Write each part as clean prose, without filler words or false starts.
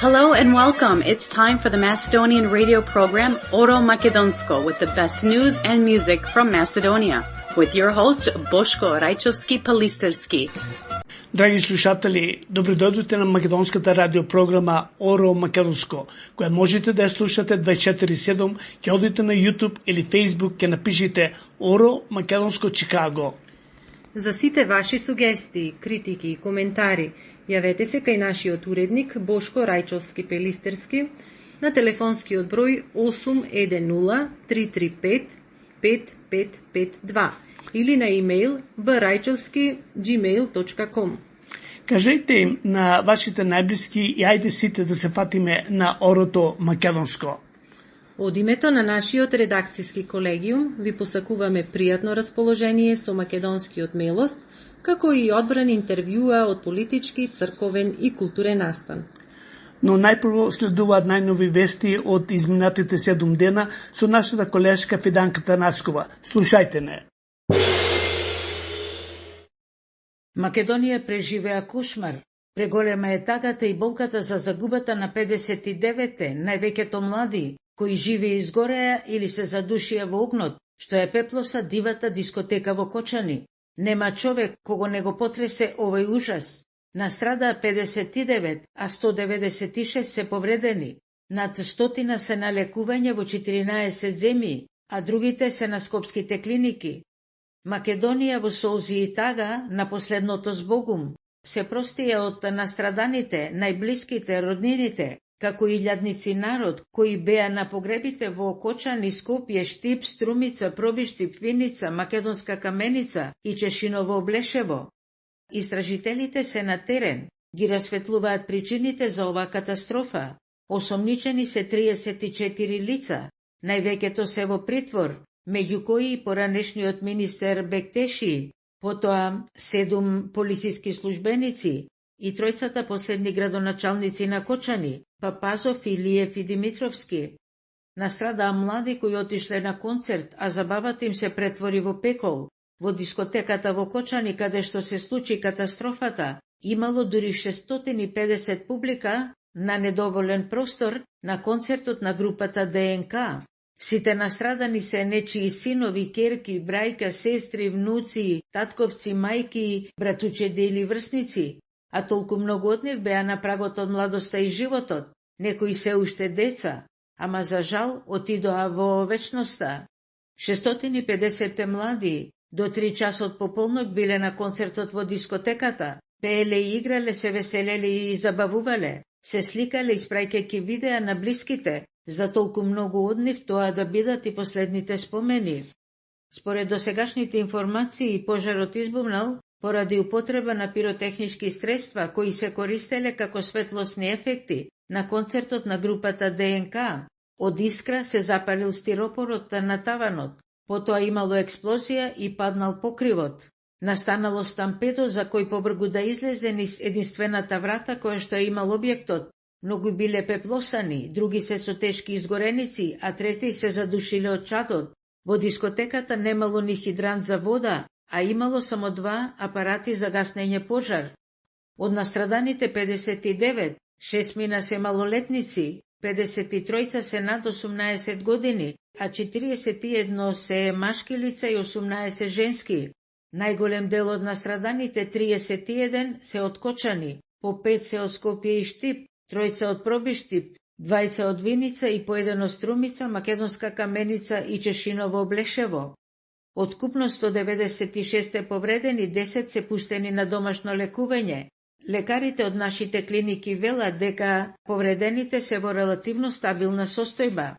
Hello and welcome. It's time for the Macedonian radio program Oro Makedonsko with the best news and music from Macedonia. With your host Boško Rajčovski-Palisterski. Драги слушатели, добредојдовте на македонската радиопрограма Оро Македонско, која можете да ја слушате 24/7, ќе одите на YouTube или Facebook, ќе напишите Оро Македонско Чикаго. За сите ваши сугестии, критики и коментари, јавете се кај нашиот уредник Бошко Рајчовски-Пелистерски на телефонскиот број 810 335 5552 или на имејл braјчовски@gmail.com. Кажете им на вашите најблиски и ајде сите да се фатиме на Орото Македонско. Од името на нашиот редакцијски колегиум ви посакуваме пријатно расположение со македонскиот мелост, како и одбран интервјуа од политички, црковен и културен настан. Но најпрво следуваат најнови вести од изминатите 7 дена со нашата колешка Фиданка Танаскова. Слушајте не. Македонија преживеа кошмар. Преголема е тагата и болката за загубата на 59-те, највеќето млади, кои живе изгореа или се задушија во огнот, што е пеплоса дивата дискотека во Кочани. Нема човек кого не го потресе овој ужас. Настрадаа 59, а 196 се повредени. Над 100 се на лекување во 14 земји, а другите се на скопските клиники. Македонија во солзи и тага на последното збогум се простија од настраданите, најблиските, роднините, како и илјадници народ, кои беа на погребите во Кочани, Скопје, Штип, Струмица, Пробиштип, Виница, Македонска Каменица и Чешиново Облешево. Истражителите се на терен, ги расветлуваат причините за оваа катастрофа. Осомничени се 34 лица, највеќето се во притвор, меѓу кои и поранешниот министер Бектеши, потоа 7 полициски службеници и тројцата последни градоначалници на Кочани, Папазов, Илиев и Димитровски. Настрадаа млади кои отишле на концерт, а забавата им се претвори во пекол. Во дискотеката во Кочани, каде што се случи катастрофата, имало дури 650 публика на недоволен простор на концертот на групата ДНК. Сите настрадани се нечии синови, керки, брајка, сестри, внуци, татковци, мајки, братучеди или врсници, а толку многу од нив беа на прагот од младоста и животот, некои се уште деца, ама за жал отидоа во вечноста. 650 млади до 3 часот пополнок биле на концертот во дискотеката, пееле и играле, се веселеле и забавувале, се сликале испраќајќи видеа на блиските, за толку многу од нив тоа да бидат и последните спомени. Според досегашните информации, пожарот избумнал поради употреба на пиротехнички средства кои се користеле како светлосни ефекти на концертот на групата ДНК. Од искра се запалил стиропорот на таванот, потоа имало експлозија и паднал покривот. Настанало стампедо за кој побргу да излезе низ единствената врата која што имал објектот. Многу биле пеплосани, други се со тешки изгореници, а трети се задушиле од чадот. Во дискотеката немало ни хидрант за вода, а имало само 2 апарати за гаснење пожар. Од настраданите 59, 6 мина се малолетници, 53 се над 18 години, а 41 се машки лица и 18 женски. Најголем дел од настраданите 31 се од Кочани, по 5 се од Скопје и Штип, 3 од Пробиштип, 2 од Виница и по 1 од Струмица, Македонска Каменица и Чешиново Облешево. Од купно 196 повредени, 10 се пуштени на домашно лекување. Лекарите од нашите клиники велат дека повредените се во релативно стабилна состојба.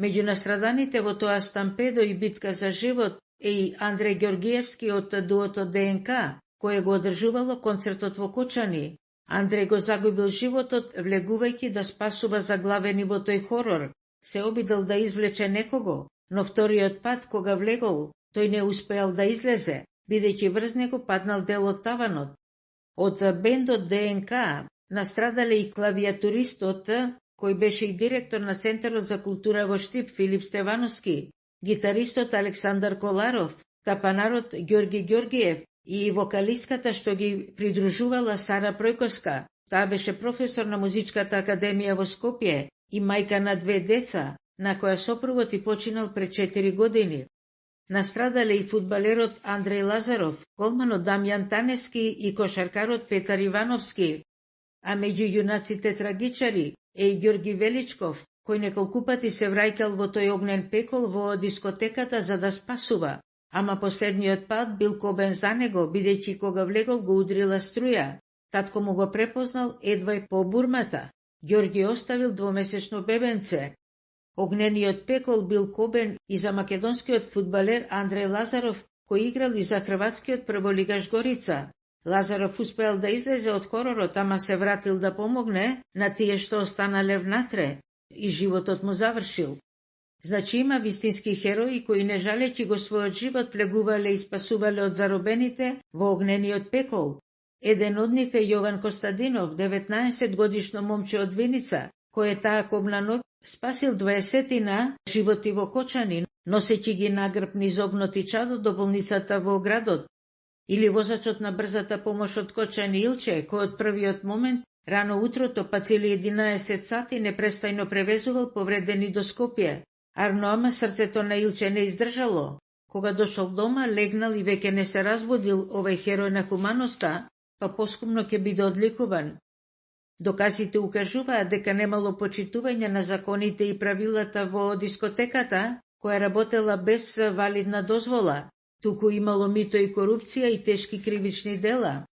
Меѓу настраданите во тоа стампедо и битка за живот е и Андреј Ѓоргиевски од дуото ДНК, кое го одржувало концертот во Кочани. Андреј го загубил животот, влегувајќи да спасува заглавени во тој хорор. Се обидел да извлече некого, но вториот пат кога влегол, тој не успеал да излезе, бидејќи врз него паднал дел од таванот. Од бендот ДНК настрадале и клавиатуристот, кој беше и директор на Центарот за култура во Штип Филип Стевановски, гитаристот Александар Коларов, тапанарот Ѓорги Ѓоргиев и вокалиската што ги придружувала Сара Пројковска, Таа беше професор на Музичката академија во Скопје и мајка на 2 деца, на која сопругот и починал пред 4 години. Настрадале и фудбалерот Андреј Лазаров, голманот Дамјан Таневски и кошаркарот Петар Ивановски. А меѓу јунаците трагичари е и Ѓорги Величков, кој неколку пати се враќал во тој огнен пекол во дискотеката за да спасува, ама последниот пат бил кобен за него, бидејќи кога влегол го удрила струја. Татко му го препознал едва по бурмата. Ѓорги оставил 2-месечно бебенце. Огнениот пекол бил кобен и за македонскиот фудбалер Андреј Лазаров, кој играл и за хрватскиот прволигаш Горица. Лазаров успел да излезе од хоророт, ама се вратил да помогне на тие што останале внатре и животот му завршил. Значи има вистински херои кои не жалејќи го својот живот плегувале и спасувале од заробените во огнениот пекол. Еден од нив е Јован Костадинов, 19 годишно момче од Виница, кој таа кобна ноќ спасил 20 животи во Кочани, носејќи ги нагрб низ огнот и чадо до болницата во градот. Или возачот на брзата помош од Кочани Илче, кој од првиот момент рано утрото па цели 11 сати непрестајно превезувал повредени до Скопје. Арно ама срцето на Илче не издржало. Кога дошол дома, легнал и веќе не се разбудил овој херој на хуманоста, па поскумно ќе биде одликуван. Доказите укажуваат дека немало почитување на законите и правилата во дискотеката, која работела без валидна дозвола, туку имало мито и корупција и тешки кривични дела.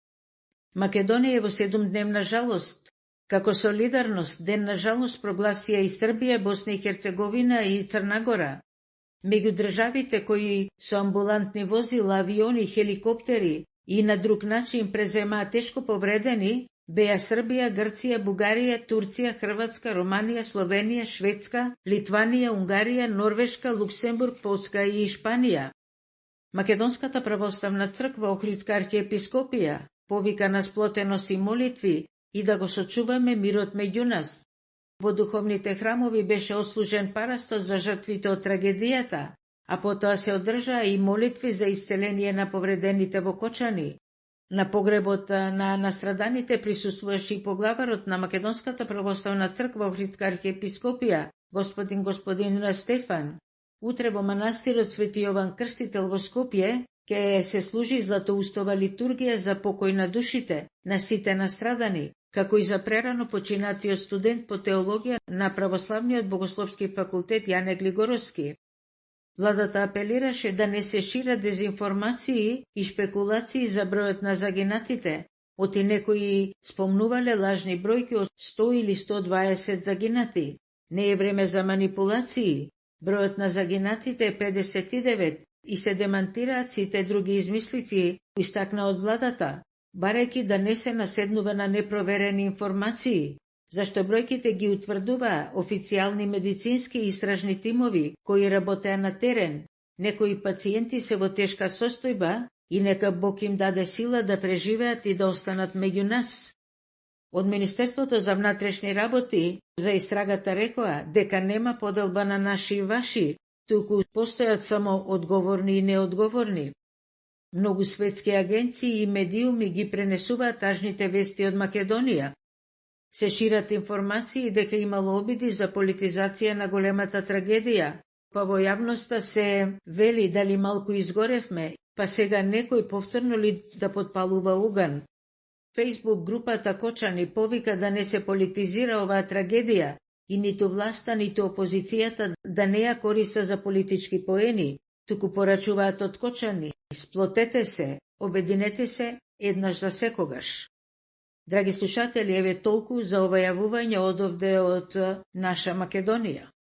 Македонија е во 7-дневна жалост. Како солидарност, ден на жалост прогласија и Србија, Босна и Херцеговина и Црна Гора. Меѓу државите кои со амбулантни возила, авиони, хеликоптери и на друг начин преземаа тешко повредени, беа Србија, Грција, Бугарија, Турција, Хрватска, Романија, Словенија, Шведска, Литванија, Унгарија, Норвешка, Луксембург, Полска и Шпанија. Македонската православна црква Охридска архиепископија повика на сплотеност и молитви и да го сочуваме мирот меѓу нас. Во духовните храмови беше отслужен парастос за жртвите од трагедијата, а потоа се одржаа и молитви за исцеление на повредените во Кочани. На погребот на настраданите присуствуваше и поглаварот на Македонската православна црква Охридска архиепископија, господин Стефан. Утре во манастирот Свети Јован Крстител во Скопје ќе се служи златоустова литургија за покој на душите на сите настрадани, како и за прерано починатиот студент по теологија на Православниот богословски факултет Јане Глигоровски. Владата апелираше да не се шират дезинформации и шпекулации за бројот на загинатите, оти некои спомнувале лажни бројки од 100 или 120 загинати. Не е време за манипулации. Бројот на загинатите е 59 и се демантираат сите други измислици, истакна од владата, барејќи да не се наседнува на непроверени информации, зашто бројките ги утврдуваа официјални медицински и истражни тимови кои работеа на терен. Некои пациенти се во тешка состојба и нека Бог им даде сила да преживеат и да останат меѓу нас. Од Министерството за внатрешни работи за истрагата рекоа дека нема поделба на наши и ваши, туку постојат само одговорни и неодговорни. Многу светски агенции и медиуми ги пренесуваат тажните вести од Македонија. Се шират информации дека имало обиди за политизација на големата трагедија, па во јавноста се вели дали малку изгоревме, па сега некој повторно ли да подпалува уган. Фејсбук групата Кочани повика да не се политизира оваа трагедија и ниту власта, ниту опозицијата да не ја користа за политички поени, туку порачуваат од Кочани. Сплотете се, обединете се еднаш за секогаш. Драги слушатели, еве толку за ова јавување одовде од наша Македонија.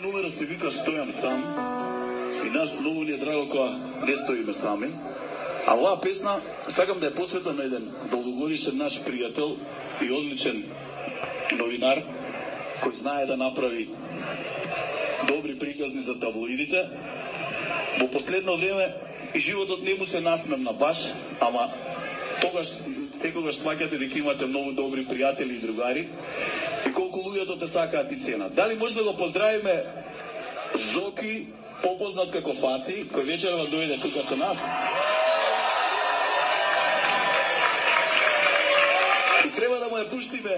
Номерот се вика "Стојам сам" и нас многу ни е драго кога не стоиме сами. А оваа песна сакам да ја посветам на еден долгогодишен наш пријател и одличен новинар кој знае да направи добри приказни за таблоидите. Во последно време и животот не му се насмевна баш, ама тогаш секогаш сваќате дека имате многу добри пријатели и другари и колку луѓето те сакаат и цена. Дали може да го поздравиме Зоки, попознат како Фаци, кој вечерва дојде тука со нас? И треба да му ја пуштиме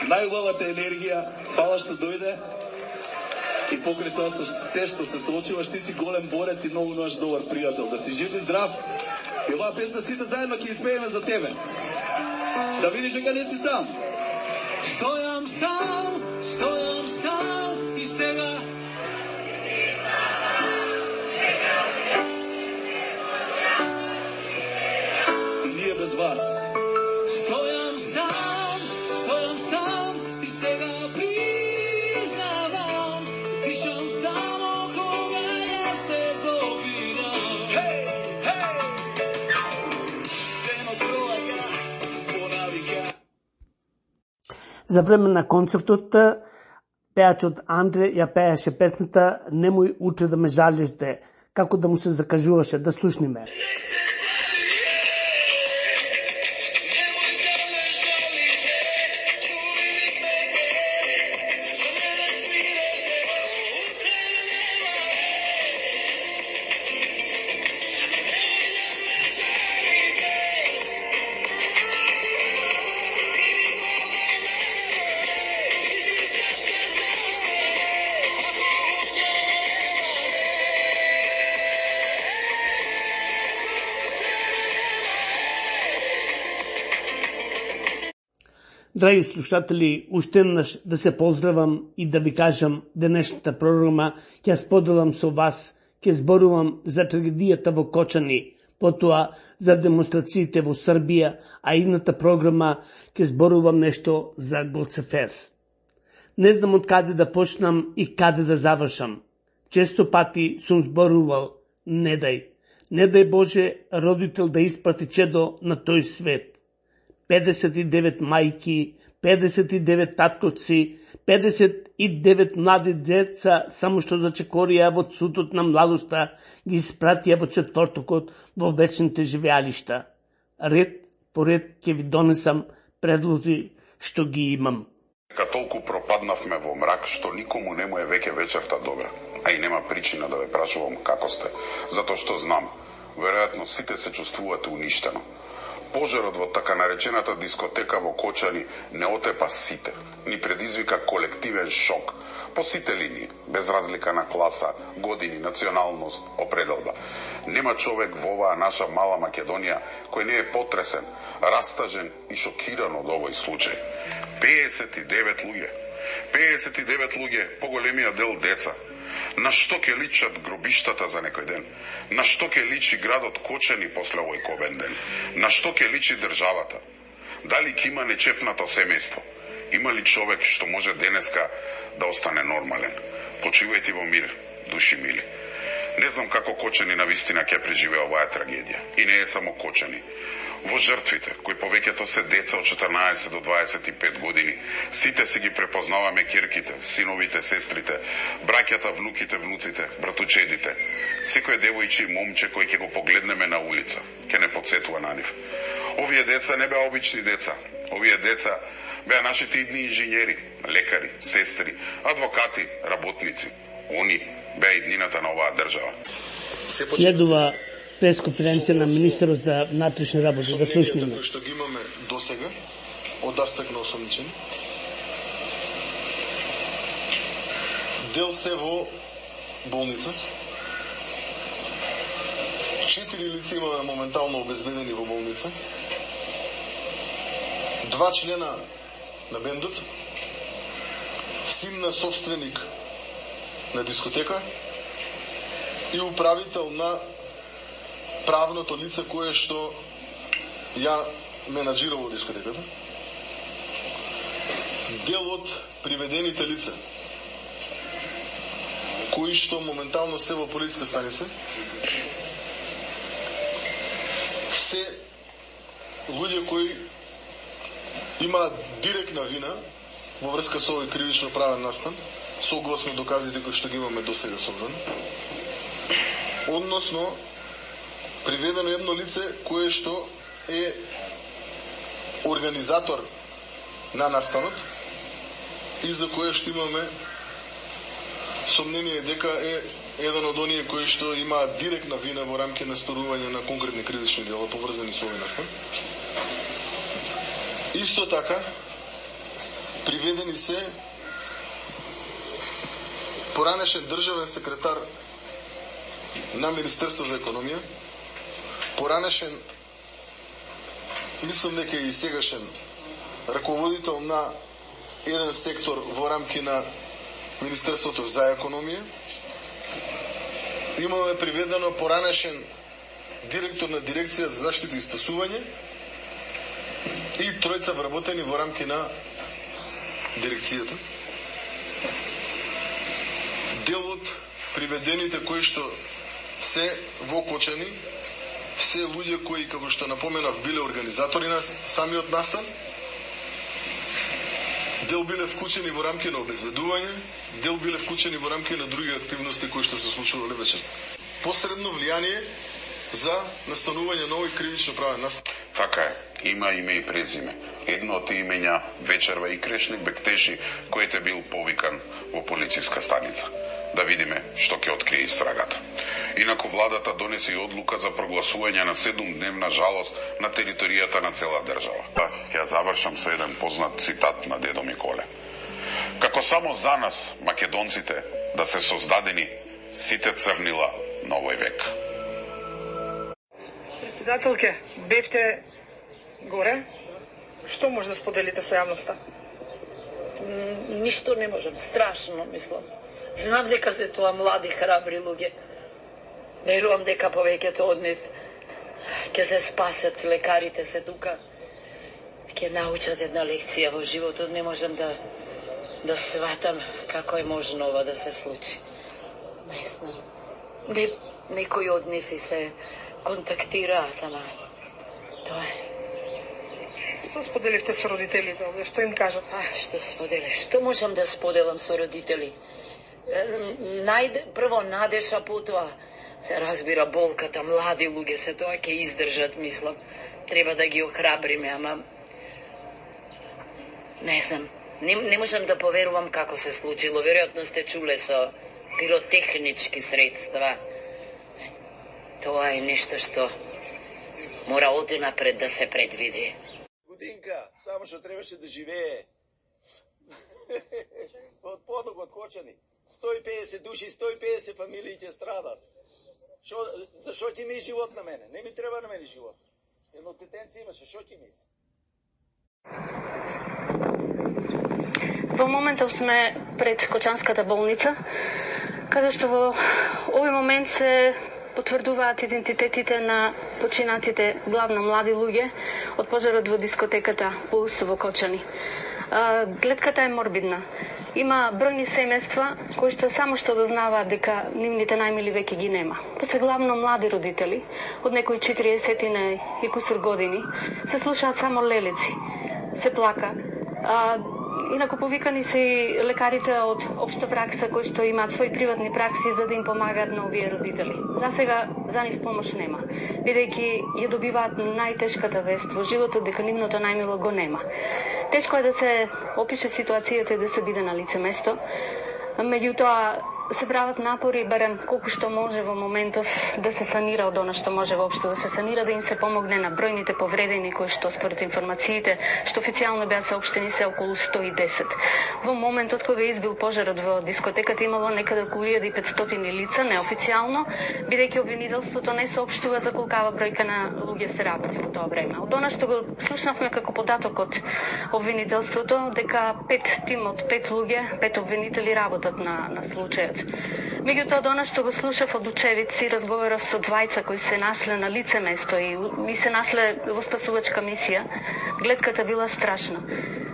најубавата енергија. Фала што дојде. И покрај тоа со се што се соочуваш, ти си голем борец и многу наш добар пријател. Да си жив и здрав. И оваа песна сите заедно ќе испееме за тебе. Да видиш дека не си сам. Стојам сам и сега и ние без вас. Стојам сам и сега признавам, дишам само кога јас те добирам. Хеј, хеј! Денот пролага, понавика. За време на концертот, пеачот Андре ја пееше песната "Немој утре да ме жалите", како да му се закажуваше. Да слушниме. Драги слушатели, уште еднаш да се поздравам и да ви кажам денешната програма ќе споделам со вас, ќе зборувам за трагедијата во Кочани, потоа за демонстрациите во Србија, а идната програма ќе зборувам нешто за Гоцефес. Не знам од каде да почнам и каде да завршам. Често пати сум зборувал, не дај Боже родител да испрати чедо на тој свет. 59 мајки, 59 таткоци, 59 млади деца, само што зачекорија во цутот на младоста, ги испратија во четвртокот во вечните живеалишта. Ред по ред ќе ви донесам предлози што ги имам. Дека толку пропаднавме во мрак, што никому не му е веќе вечерта добра. А и нема причина да ве прашувам како сте, затоа што знам, веројатно сите се чувствувате уништено. Пожарот во така наречената дискотека во Кочани не отепа сите, ни предизвика колективен шок по сите линии, без разлика на класа, години, националност, определба. Нема човек во оваа наша мала Македонија кој не е потресен, растажен и шокиран од овој случај. 59 луѓе, поголемиот дел деца. На што ќе личат гробиштата за некој ден? На што ќе личи градот Кочани после овој кобен ден? На што ќе личи државата? Дали ќе има нечепнато семејство? Има ли човек што може денеска да остане нормален? Почивајте во мир, души мили. Не знам како Кочани на вистина ќе преживее оваа трагедија. И не е само Кочани. Во жртвите, кои повеќето се деца од 14 до 25 години, сите си ги препознаваме кирките, синовите, сестрите, браќата, внуките, внуците, братучедите. Секој девојче и момче кој ќе го погледнеме на улица, ќе не подсетува на нив. Овие деца не беа обични деца. Овие деца беа нашите идни инженери, лекари, сестри, адвокати, работници. Они беа иднината на оваа држава. Следува пресконференција на министерот за внатрешни работи, да слушнеме. Кои што ги имаме досега, одастак на осомничен, дел се во болница. 4 лица имаме моментално обезбедени во болница. 2 члена на бендот, син на собственик на дискотека и управител на правното лице кое што ја менаџирало дискотеката. Дел од приведените лица кои што моментално се во полициска станица се луѓе кои имаат директна вина во врска со овој кривично правен настан, согласно доказите кои што ги имаме досега собрани. Односно, приведено едно лице кое што е организатор на настанот и за кое што имаме сомнение дека е еден од оние кои што имаат директна вина во рамки на сторување на конкретни кривични дела поврзани со овој настан. Исто така, приведени се поранешен државен секретар на Министерство за економија, поранешен, мислам дека и сегашен раководител на еден сектор во рамки на Министерството за економија. Имаме приведено поранешен директор на дирекција за заштита и спасување и тројца вработени во рамки на дирекцијата. Дел од приведените кои што се во Кочани, се луѓе кои, како што напоменав, биле организатори на самиот настан, дел биле вклучени во рамки на обезбедување, дел биле вклучени во рамки на други активности кои што се случувале вечерта. Посредно влијание за настанување на овој кривично правен настан. Така е, има име и презиме. Едно од тие имења Вечерва и Крешник Бектеши, кој е бил повикан во полициска станица. Да видиме што ќе открие истрагата. Инаку владата донесе и одлука за прогласување на 7-дневна жалост на територијата на цела држава. Ќе завршам со еден познат цитат на дедо Миколе. Како само за нас, македонците, да се создадени сите црнила на овој век. Председателке, бевте горе. Што може да споделите со јавноста? Ништо не можам, страшно мислам. Знам дека се тоа млади, храбри луѓе. Верувам дека повеќето од нив ќе се спасат, лекарите се тука. Ќе научат една лекција во животот. Не можам да сватам како е можно ова да се случи. Не знам. Некои од нив и се контактираат, ама тоа е. Што споделивте со родителите овде? Што им кажат? Што споделив? Што можам да споделам со родители? Прво надеша, потоа се разбира болката, млади луѓе се тоа ќе издржат, мислам. Треба да ги охрабриме, ама не знам. Не можам да поверувам како се случило. Веројатно сте чуле со пиротехнички средства. Тоа е нешто што мора оде напред да се предвиди. Годинка, само што требаше да живее. Од поток од Кочани. 150 души, 150 фамилии ќе страдат. Зашо ќе ми живот на мене? Не ми треба на мене живот. Едно детенце имаше, шо ќе ми? Во моментов сме пред Кочанската болница, каде што во овој момент се потврдуваат идентитетите на починатите, главно млади луѓе, од пожарот во дискотеката Пулс во Кочани. Гледката е морбидна. Има бројни семејства кои што само што дознаваат дека нивните најмили веќе ги нема. Па се главно млади родители, од некои 40 и кусур години, се слушаат само лелици, се плака. Инаку повикани се и лекарите од општа пракса кои што имаат своји приватни пракси за да им помагаат на овие родители. За сега за нив помош нема, бидејќи ја добиваат најтешката вест во животот дека нивното најмило го нема. Тешко е да се опише ситуацијата и да се биде на лице место, меѓутоа се прават напори, барем колку што може во моментов да се санира од она што може воопшто да се санира, да им се помогне на бројните повредени кои што според информациите што официјално беа соопштени се околу 110. Во моментот кога избил пожарот во дискотеката имало некаде околу 1500 лица неофицијално, бидејќи обвинителството не соопштува за колкава бројка на луѓе се работи во тоа време. Од она што го слушнавме како податок од обвинителството дека 5 тим од 5 луѓе, 5 обвинители работат на случајот. Меѓутоа, од она што го слушав од очевидци, разговарав со двајца кои се нашле на лице место и се нашле во спасувачка мисија, гледката била страшна.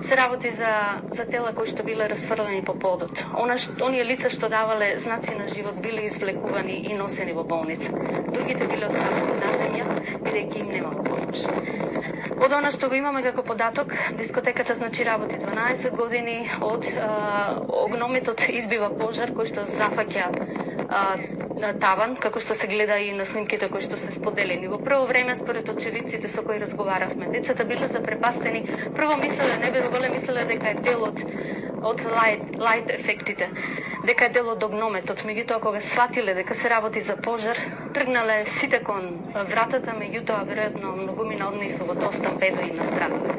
Се работи за тела кои што биле расфрлени по подот. Оние лица што давале знаци на живот биле извлекувани и носени во болница. Другите биле оставени на земја, бидејќи им немало помош. Од она што го имаме како податок, дискотеката значи работи 12 години, од огнометот избива пожар кој што зафаќа таван, како што се гледа и на снимките кои што се споделени. Во прво време, според очевидците со кои разговаравме, децата биле запрепастени. Прво мислеле, не верувале, мислеле дека е дел од лајт ефектите, дека е дел од огнометот. Меѓутоа, кога сватиле дека се работи за пожар, тргнале сите кон вратата, меѓутоа, веројатно, многумина од нив во тоа стампедо и настрадале.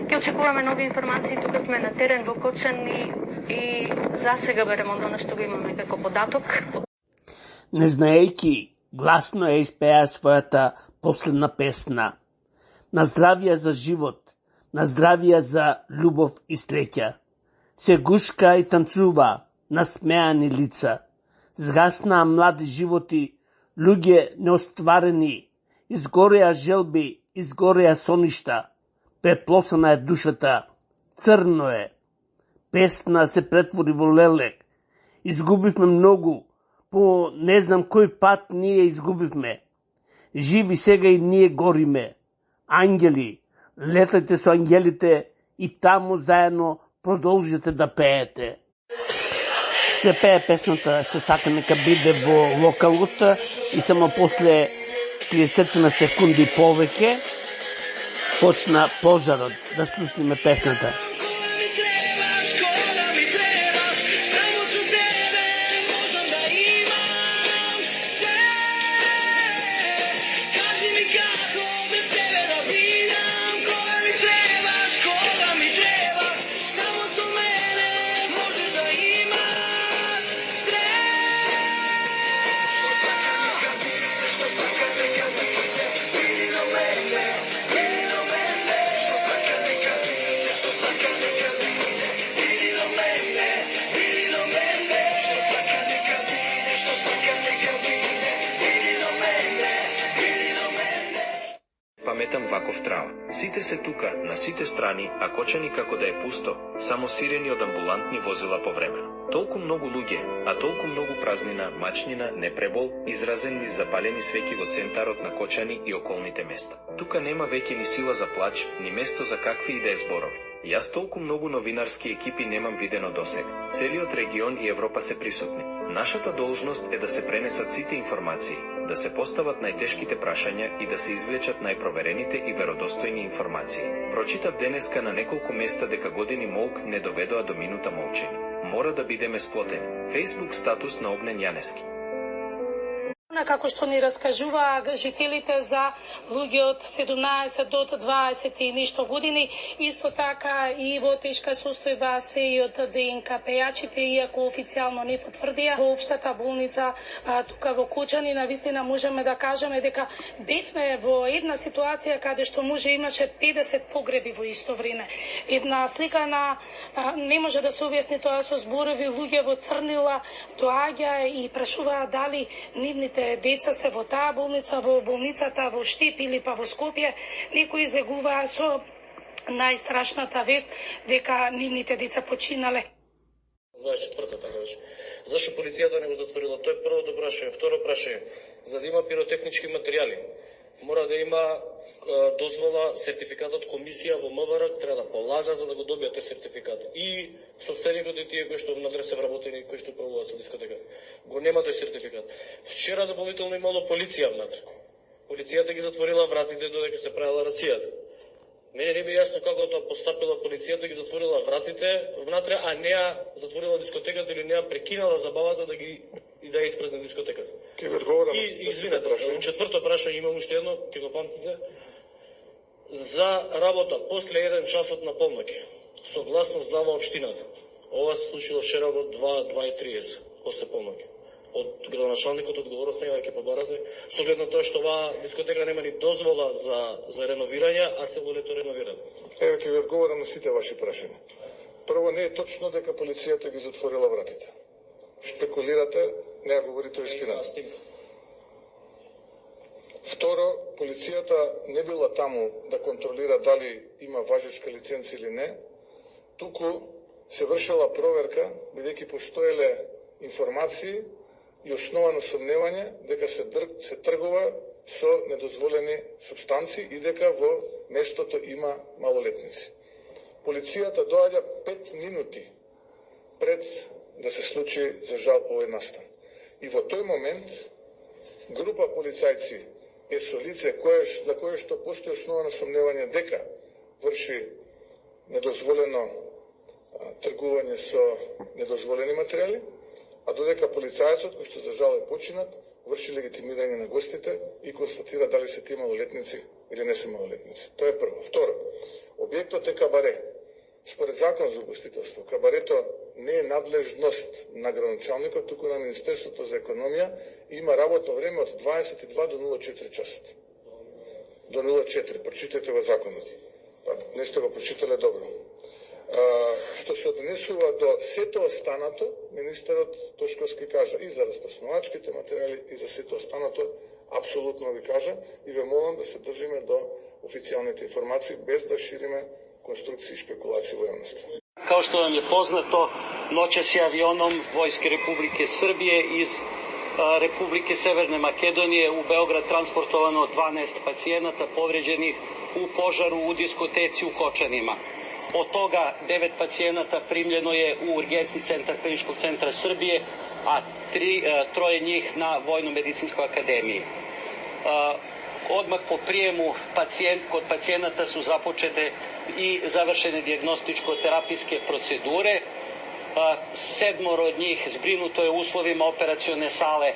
Ќе очекуваме нови информации, тука сме на терен во Кочани и за сега берем од она што го имаме како податок. Не знаејќи, гласно ја испеа својата последна песна. На здравје за живот, на здравје за љубов и среќа. Се гушка и танцува, насмеани лица. Згаснаа млади животи, луѓе неостварени, изгореа желби, изгореа соништа. Преплосана е душата, црно е. Песна се претвори во лелек. Изгубивме многу, по не знам кој пат ние изгубивме. Живи сега и ние гориме. Ангели, летајте со ангелите и таму заедно продолжите да пеете. Се пее песната што сака нека биде во локалот и само после 30 на секунди повеќе почна пожарот. Да слушнеме песната. Паметам ваков трава. Сите се тука, на сите страни, а Кочани како да е пусто, само сирени од амбулантни возила повремено. Толку многу луѓе, а толку многу празнина, мачнина, непребол, изразен низ запалени свеќи во центарот на Кочани и околните места. Тука нема веќе ни сила за плач, ни место за какви и да е зборови. Јас толку многу новинарски екипи немам видено досега. Целиот регион и Европа се присутни. Нашата должност е да се пренесат сите информации, да се постават најтешките прашања и да се извлечат најпроверените и веродостојни информации. Прочитав денеска на неколку места дека години молк не доведоа до минута молчење. Мора да бидеме сплотени. Facebook статус на Огнен Јанески. Како што ни раскажуваа жителите за луѓе од 17 до 20 и ништо години, исто така и во тешка состојба се и од ДНК пејачите, иако официјално не потврдија. Во општата болница тука во Кочани, навистина можеме да кажеме дека бевме во една ситуација каде што може имаше 50 погреби во исто време. Една слика на не може да се објасни тоа со зборови, луѓе во црнила доаѓа и прашуваа дали нивните деца се во таа болница, во болницата во Штип или па во Скопје. Некои излегуваа со најстрашната вест дека нивните деца починале. 24-та така беше. Зашо полицијата не го затворила? Тоа е првото прашање. Второ прашање, за да има пиротехнички материјали, мора да има дозвола, сертификат од комисија во МВР треба да полага за да го добие тој сертификат. И собственикот и тие кои што внатре се вработени, кои што управуваат со дискотека, го нема тој сертификат. Вчера дополнително имало полиција внатре. Полицијата ги затворила вратите додека се правила рацијата. Мене не би јасно како тоа постапила полицијата, ги затворила вратите внатре, а не ја затворила дискотеката или не ја прекинала забавата да ги и да испразни дискотеката. И извинете, четврто прашање имам уште едно, ќе го памтите. За работа после 1 часот на полноќ, согласност дава општината. Ова се случило вчера во 2:30 после полноќ. Од градоначалникот одговорност да ќе побарате, со оглед на тоа што оваа дискотека нема ни дозвола за реновирање, а цело лето реновиране. Еве ќе ви одговорам на сите ваши прашања. Прво, не е точно дека полицијата ги затворила вратите. Шпекулирате, не ја говорите истината. Второ, полицијата не била таму да контролира дали има важечка лиценца или не, туку се вршила проверка, бидејќи постоеле информации и основано сомневање дека се тргува со недозволени субстанции и дека во местото има малолетници. Полицијата доаѓа 5 минути пред да се случи за жал овој настан. И во тој момент група полицајци е со лице за кое што постои основано сомневање дека врши недозволено тргување со недозволени материјали, а додека полицајецот, кој што за жал е починат, врши легитимирање на гостите и констатира дали се тие малолетници или не се малолетници. Тоа е прво. Второ, објектот е кабаре. Според закон за угостителство, кабарето не е надлежност на градоначалникот, туку на Министерството за економија, има работно време од 22 до 04 часот. До 04, прочитайте го законот. Не сте го прочитале добро. Што се однесува до сето останато, министерот Тошковски кажа и за распространувачките материјали и за сето останато, апсолутно ви кажа и ве молам да се држиме до официјалните информации без да шириме конструкции и шпекулации во јавноста. Kao što vam je poznato, noćas je avionom Vojske Republike Srbije iz Republike Severne Makedonije u Beograd transportovano 12 pacijenata povređenih u požaru u diskoteci u Kočanima. Od toga 9 pacijenata primljeno je u urgentni centar Kliničkog centra Srbije, a troje njih na Vojno-medicinskoj akademiji. Odmah po prijemu kod pacijenata su započete i završene dijagnostičko-terapijske procedure. 7 od njih zbrinuto je u uslovima operacione sale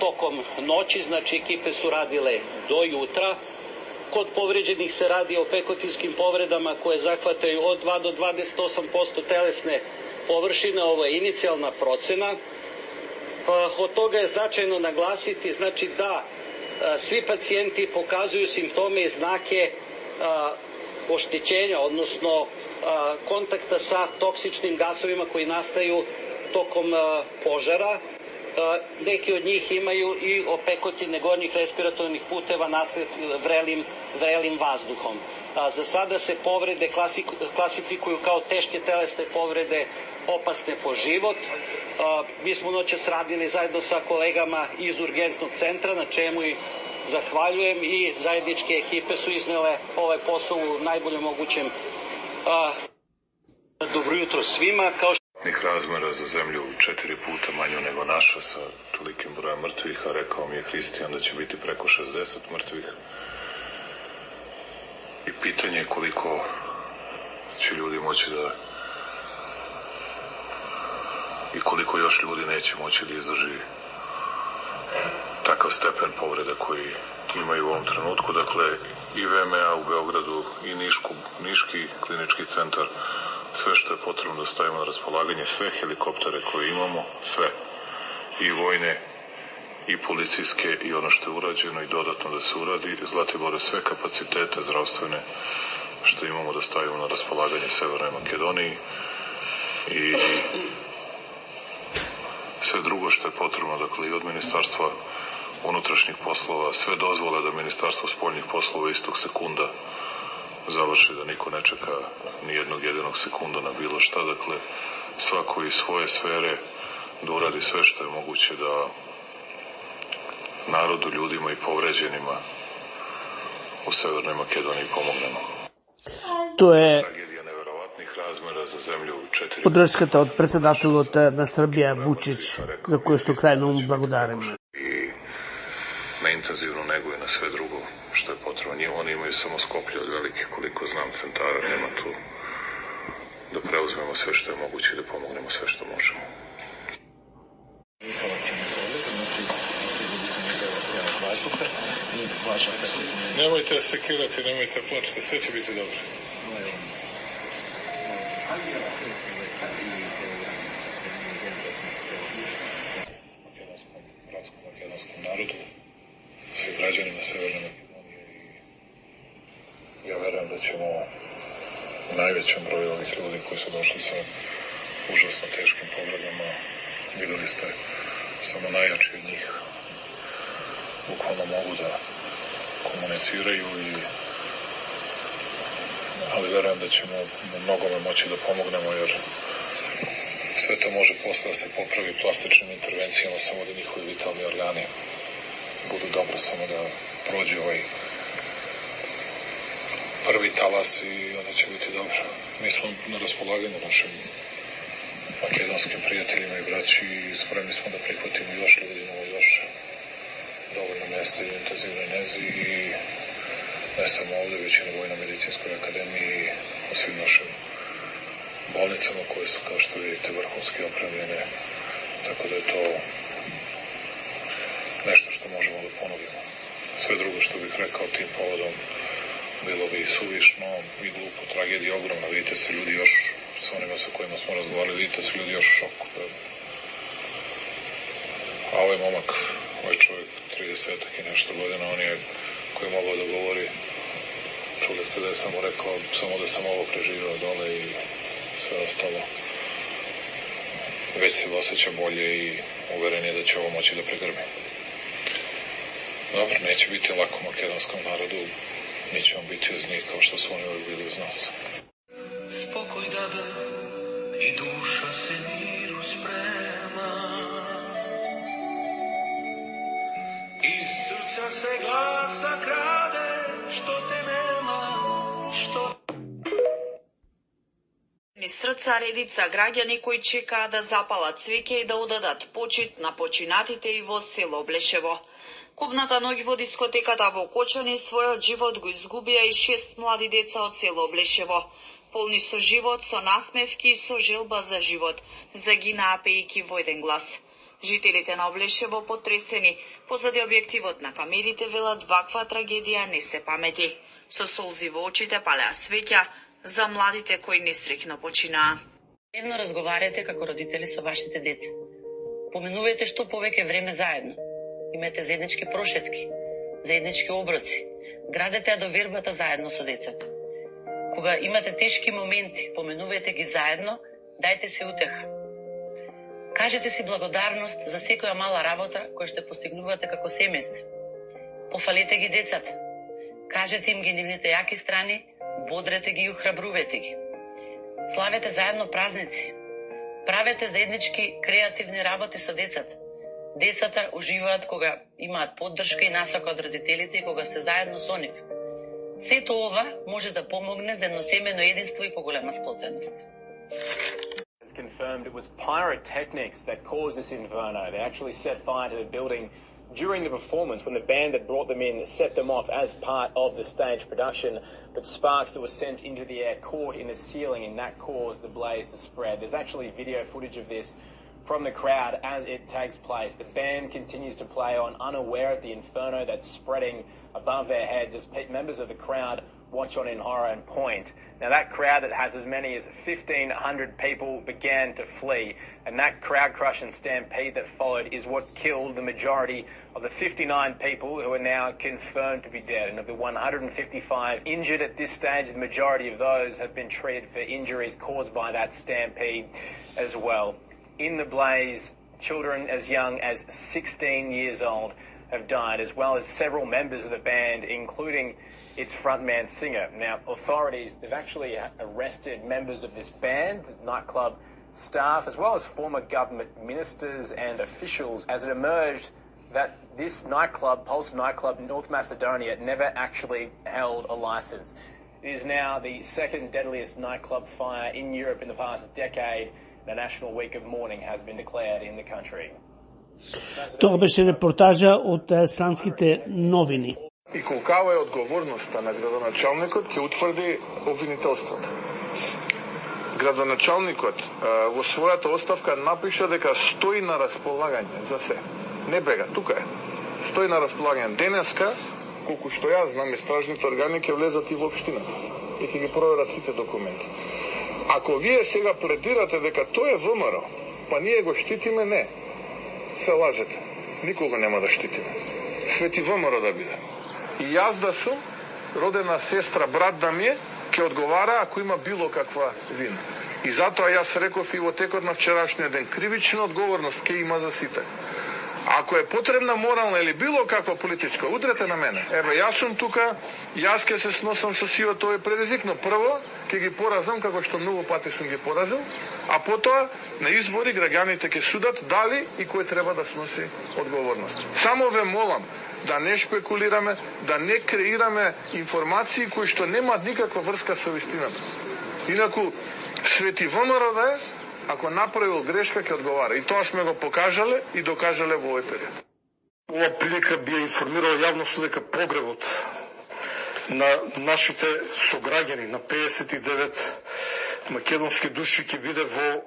tokom noći, znači ekipe su radile do jutra. Kod povređenih se radi o pekotinskim povredama koje zahvataju od 2 do 28% telesne površine, ovo je inicijalna procena. Od toga je značajno naglasiti, znači da svi pacijenti pokazuju simptome i znake oštećenja, odnosno kontakta sa toksičnim gasovima koji nastaju tokom požara. Neki od njih imaju i opekotine gornjih respiratornih puteva nasled vrelim vazduhom. Za sada se povrede klasifikuju kao teške telesne povrede opasne po život. Mi smo noćas radili zajedno sa kolegama iz urgentnog centra, na čemu i zahvaljujem, i zajedničke ekipe su iznele ovaj posao u najboljem mogućem. Dobro jutro svima. Razmera za zemlju 4 puta manju nego naša, sa tolikim brojem mrtvih, a rekao mi je Hristijan da će biti preko 60 mrtvih. I pitanje je koliko će ljudi moći da i koliko još ljudi neće moći da izdrži takav stepen povreda koji imaju u ovom trenutku. Dakle, i VMA u Beogradu i Niški klinički centar, sve što je potrebno da stavimo na raspolaganje, sve helikoptere koje imamo, sve, i vojne, i policijske, i ono što je urađeno i dodatno da se uradi. Zlatibore, sve kapacitete zdravstvene što imamo da stavimo na raspolaganje Severnoj Makedoniji i sve drugo što je potrebno, dakle, i od Ministarstva unutrašnjih poslova, sve dozvole da Ministarstvo spoljnih poslova istog sekunda završi, da niko ne čeka ni jednog jedinog sekunda na bilo šta. Dakle, svako iz svoje sfere da uradi sve što je moguće da narodu, ljudima i povređenima u Severnoj Makedoniji pomognemo. To je Tragedija neverovatnih razmera za zemlju u 4. подршката од председателот на Србија Вучич, за кој што крајно му благодариме. I na intenzivnu negu i na sve drugo što je potrebno. Oni imaju samo Skoplje od velike, koliko znam, centara, nema tu da preuzmemo sve što je moguće i da pomognemo sve što možemo. Nemojte sekirati, nemojte plačiti, sve će biti dobro. Makedonskom narodu, svim građanima Severne Makedonije i ja verujem da ćemo u najvećem broju ovih ljudi koji su došli sa užasno teškim povredama, videli ste, samo najjači od njih bukvalno mogu da komuniciraju ali verujem da ćemo u mnogome moći da pomognemo jer sve to može posle da se popravi plastičnim intervencijama, samo da njihovi vitalni organi budu dobro, samo da prođe ovaj prvi talas i onda će biti dobro. Mi smo na raspolaganju našim makedonskim prijateljima i braći i spremni smo da prihvatimo još ljudi, još dovoljno mesta i intenzivnoj nezi i ne samo ovde, već i na Vojno-medicinskoj akademiji i u svim našim bolnicama koje su, kao što vidite, vrhunski opremljene, tako da je to nešto što možemo da ponudimo. Sve drugo što bih rekao tim povodom bilo bi suvišno i glupo, tragedija ogromna, vidite se ljudi još, sa onima sa kojima smo razgovarali, vidite se ljudi još u šoku. A ovaj momak, ovaj čovjek, 30-ak i nešto godina, on je koji je mogao da govori, čuli ste da je samo rekao, samo da sam ovo preživao dole i sve ostalo. Već se osjeća bolje i uveren je da će ovo moći da pregrmi. Dobro, neće biti lako makedonskom narodu, mi ćemo biti uz njih kao što su oni uvijek bili uz nas. Spokoj dada i duša se miru sprema. Iz srca se glasa krade, što te nema, što... Низ срца редица граѓани кои чекаат да запалат цвеќе и да одадат почит на починатите и во село Блешево. Купната ноќ во дискотеката во Кочани својот живот го изгубија и 6 млади деца од село Блешево. Полни со живот, со насмевки и со желба за живот, загинаа пејки во еден глас. Жителите на Облешево потресени, позади објективот на камерите велат ваква трагедија не се памети. Со солзи во очите палеа свеќа за младите кои несреќно починаа. Дневно разговарате како родители со вашите деца. Поменувајте што повеќе време заедно. Имате заеднички прошетки, заеднички оброци. Градете ја довербата заедно со децата. Кога имате тешки моменти, поменувајте ги заедно, дајте се утеха. Кажете си благодарност за секоја мала работа која што постигнувате како семејство. Пофалете ги децата. Кажете им ги нивните јаки страни, бодрете ги и ухрабрувете ги. Славете заедно празници. Правете заеднички креативни работи со децата. Децата уживаат кога имаат поддршка и насока од родителите и кога се заедно со нив. Сето ова може да помогне за едносемено единство и поголема сплотеност. It's confirmed it was pyrotechnics that caused this inferno. They actually set fire to the building during the performance when the band that brought them in set them off as part of the stage production, but sparks that were sent into the air caught in the ceiling and that caused the blaze to spread. There's actually video footage of this from the crowd as it takes place. The band continues to play on, unaware of the inferno that's spreading above their heads as members of the crowd watch on in horror and point. Now that crowd that has as many as 1,500 people began to flee, and that crowd-crushing stampede that followed is what killed the majority of the 59 people who are now confirmed to be dead. And of the 155 injured at this stage, the majority of those have been treated for injuries caused by that stampede as well. In the blaze, children as young as 16 years old have died, as well as several members of the band, including its frontman singer. Now, authorities, they've actually arrested members of this band, nightclub staff, as well as former government ministers and officials as it emerged that this nightclub, Pulse nightclub in North Macedonia, never actually held a license. It is now the second deadliest nightclub fire in Europe in the past decade. The National Week of Mourning has been declared in the country. Тоа беше репортажа од Сранските новини. И колкава е одговорноста на градоначалникот ќе утврди обвинителството. Градоначалникот во својата оставка напиша дека стои на располагање за се. Не бега, тука е. Стои на располагање. Денеска, колку што јас знам, истражните органи ќе влезат и во општината и ќе ги проверат сите документи. Ако вие сега пледирате дека тоа е ВМРО, па ние го штитиме, не. Се лажете. Никого нема да штитиме. Свети ВМРО да биде. И јас да сум, родена сестра, брат да ми е, ќе одговара ако има било каква вина. И затоа јас реков и во текот на вчерашниот ден, кривична одговорност ќе има за сите. Ако е потребна морална или било каква политичка, удрете на мене. Еве, јас сум тука, јас ќе се сносам со сивото овој предизвик, но прво ќе ги поразнам како што многу пати сум ги поразил, а потоа на избори граѓаните ќе судат дали и кој треба да сноси одговорност. Само ве молам да не шпекулираме, да не креираме информации кои што немаат никаква врска со вистината. Инаку, свети ВМРО да е, ако направил грешка, ќе одговара. И тоа сме го покажале и докажале во овој период. Ова прилика би информирала јавноста дека погребот на нашите сограѓани, на 59 македонски души, ќе биде во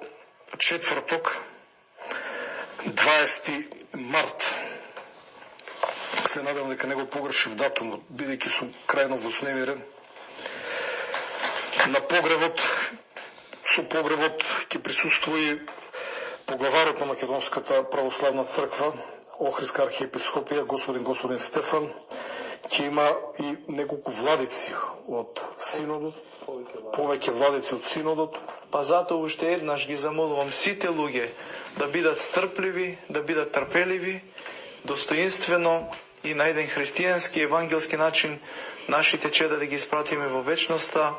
четврток, 20 март. Се надам дека не го погрешив датумот, бидејќи сум крајно вознемирен. На погребот, со погребот ќе присуствува и поглаварот на Македонската православна црква, Охридска архиепископија, господин Стефан. Ќе има и неколку владици од синодот, повеќе владици од синодот. Па затоа уште еднаш ги замолувам сите луѓе да бидат стрпливи, да бидат трпеливи, достоинствено и на еден христијански евангелски начин нашите чеда да ги испратиме во вечноста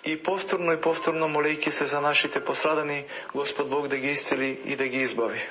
и повторно молејќи се за нашите пострадани, Господ Бог да ги исцели и да ги избави.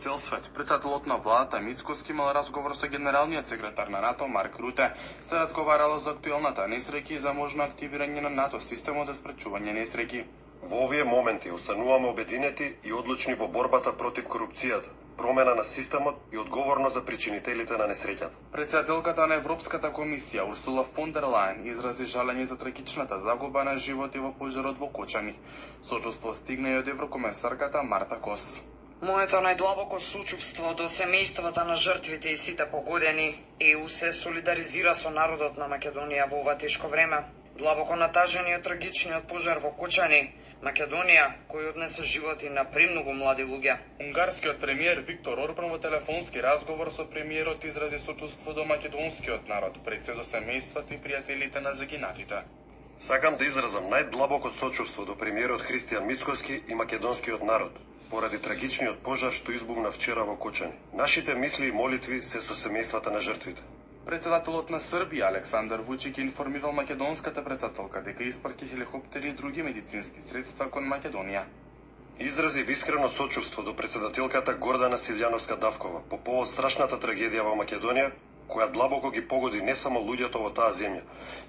Цел свет. Председателот на владата Мицкоски имал разговор со генералниот секретар на НАТО Марк Руте. Се разговарало за актуелната несреќа и за можно активирање на НАТО системот за спречување несреќи. Во овие моменти остануваме обединети и одлучни во борбата против корупцијата, промена на системот и одговорност за причинителите на несреќата. Председателката на Европската комисија Урсула фон дер Лајен изрази жалење за трагичната загуба на животи во пожарот во Кочани. Сочувство стигна и од еврокомесарката Марта Кос. Моето најдлабоко сочувство до семејствата на жртвите и сите погодени. ЕУ се солидаризира со народот на Македонија во ова тешко време. Длабоко натажени од трагичниот пожар во Кочани, Македонија, кој однесе животи на премногу млади луѓе. Унгарскиот премиер Виктор Орбан во телефонски разговор со премиерот изрази сочувство до македонскиот народ, пред се до семејствата и пријателите на загинатите. Сакам да изразам најдлабоко сочувство до премиерот Христијан Мицкоски и македонскиот народ поради трагичниот пожар што избугна вчера во Кочани. Нашите мисли и молитви се со семејствата на жртвите. Председателот на Србија Александар Вучик информирал македонската председателка дека испрати хеликоптери и други медицински средства кон Македонија. Изрази искрено сочувство до председателката Гордана Силјановска-Давкова по повод страшната трагедија во Македонија, која длабоко ги погоди не само луѓето во таа земја,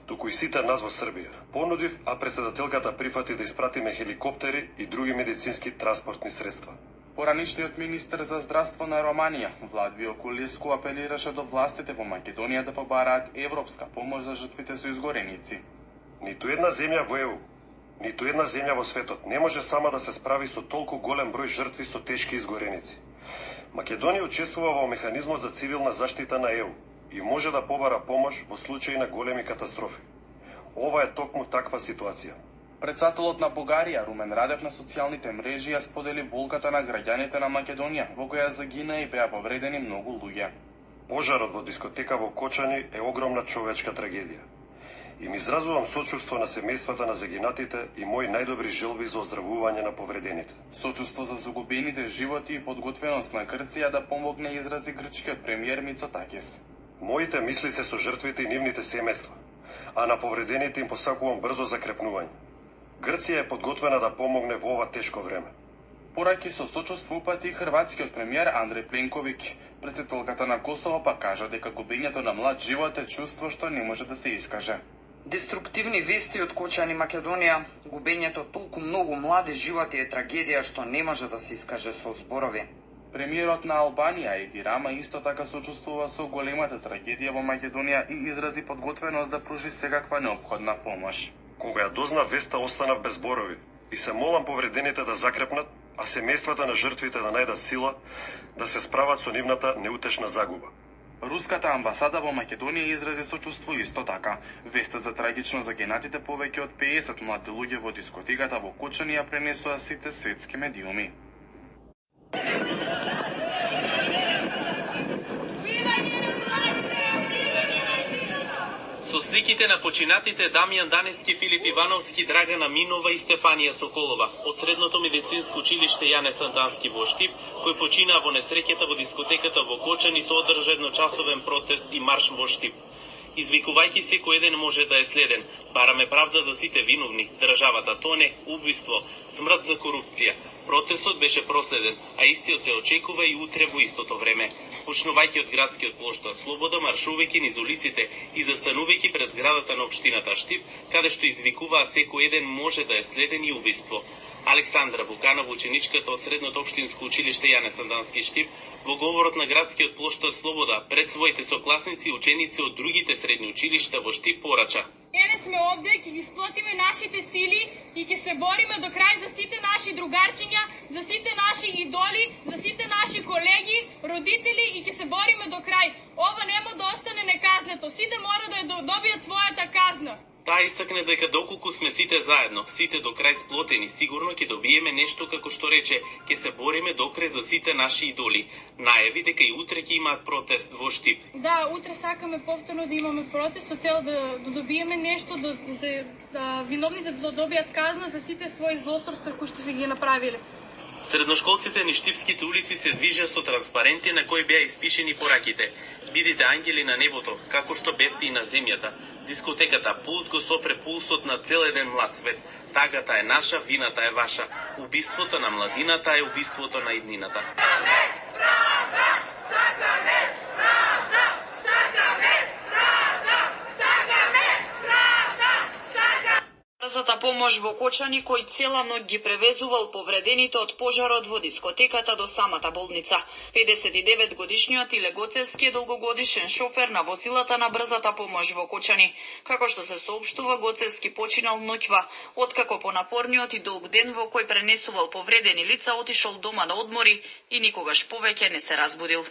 туку и сите нас во Србија. Понудив, а председателката прифати да испратиме хеликоптери и други медицински транспортни средства. Поранишниот министер за здравство на Романија, Владвио Кулеску, апелираше до властите во Македонија да побараат европска помош за жртвите со изгореници. Ниту една земја во ЕУ, ниту една земја во светот не може сама да се справи со толку голем број жртви со тешки изгореници. Македонија учествува во механизмот за цивилна заштита на ЕУ и може да побара помош во случај на големи катастрофи. Ова е токму таква ситуација. Председателот на Бугарија Румен Радев на социјалните мрежи ја сподели болката на граѓаните на Македонија, во која загина и беа повредени многу луѓе. Пожарот во дискотека во Кочани е огромна човечка трагедија. Им изразувам сочувство на семејствата на загинатите и мои најдобри желби за оздравување на повредените. Сочувство за загубените животи и подготвеност на Грција да помогне изрази грчкиот премиер Мицотакис. Моите мисли се со жртвите и нивните семејства, а на повредените им посакувам брзо закрепнување. Грција е подготвена да помогне во ова тешко време. Пораки со сочувство упати хрватскиот премиер Андреј Пленковиќ. Председателката на Косово па кажа дека губењето на млад живот е чувство што не може да се искаже. Деструктивни вести од Кочани, Македонија, губењето толку многу млади животи е трагедија што не може да се искаже со зборови. Премиерот на Албанија Еди Рама исто така сочувствува со големата трагедија во Македонија и изрази подготвеност да пружи секаква неопходна помош. Кога ја дознав веста, останав без зборови и се молам повредените да закрепнат, а семејствата на жртвите да најдат сила да се справат со нивната неутешна загуба. Руската амбасада во Македонија изрази сочувство исто така. Веста за трагично загинатите повеќе од 50 млади луѓе во дискотеката во Кочани ја пренесоа сите светски медиуми. Со сликите на починатите Дамјан Данески, Филип Ивановски, Драгана Минова и Стефанија Соколова од Средното медицинско училиште Јане Сандански во Штип, кој почина во несреќата во дискотеката во Кочани со одржа едночасовен протест и марш во Штип. Извикувајќи секој еден може да е следен, бараме правда за сите виновни, државата тоне, убиство, смрт за корупција. Протестот беше проследен, а истиот се очекува и утре во истото време. Почнувајќи од градскиот плошта Слобода, маршувајќи низ улиците и застанувајќи пред зградата на општината Штип, каде што извикуваа секој еден може да е следен и убиство. Александра Буканова, ученичката од Средното општинско училиште Јане Сандански Штип, во говорот на градскиот плошта Слобода пред своите сокласници и ученици од другите средни училишта во Штип порача: Ене сме овде, ќе ги сплотиме нашите сили и ќе се бориме до крај за сите наши другарчиња, за сите наши идоли, за сите наши колеги, родители и ќе се бориме до крај. Ова нема да остане неказнето. Сите мора да добијат својата казна. Таа истакне дека доколку сме сите заедно, сите до крај сплотени, сигурно ќе добиеме нешто, како што рече, ќе се бориме до крај за сите наши идоли. Најави дека и утре ќе имаат протест во Штип. Да, утре сакаме повторно да имаме протест со цел да добиеме нешто, да виновните да добијат казна за сите своји злосторства кои што се ги направиле. Средношколците низ штипските улици се движеа со транспаренти на кои беа испишени пораките: "Бидите ангели на небото, како што бевте и на земјата." Дискотеката Пулс го сопре пулсот на цел еден млад свет. Тагата е наша, вината е ваша. Убиството на младината е убиството на иднината. Брзата помош во Кочани, кој цела ноќ ги превезувал повредените од пожарот во дискотеката до самата болница. 59-годишниот Илегоцевски е долгогодишен шофер на возилата на брзата помош во Кочани. Како што се соопштува, Гоцевски починал ноќва, откако по напорниот и долг ден во кој пренесувал повредени лица отишол дома да одмори и никогаш повеќе не се разбудил.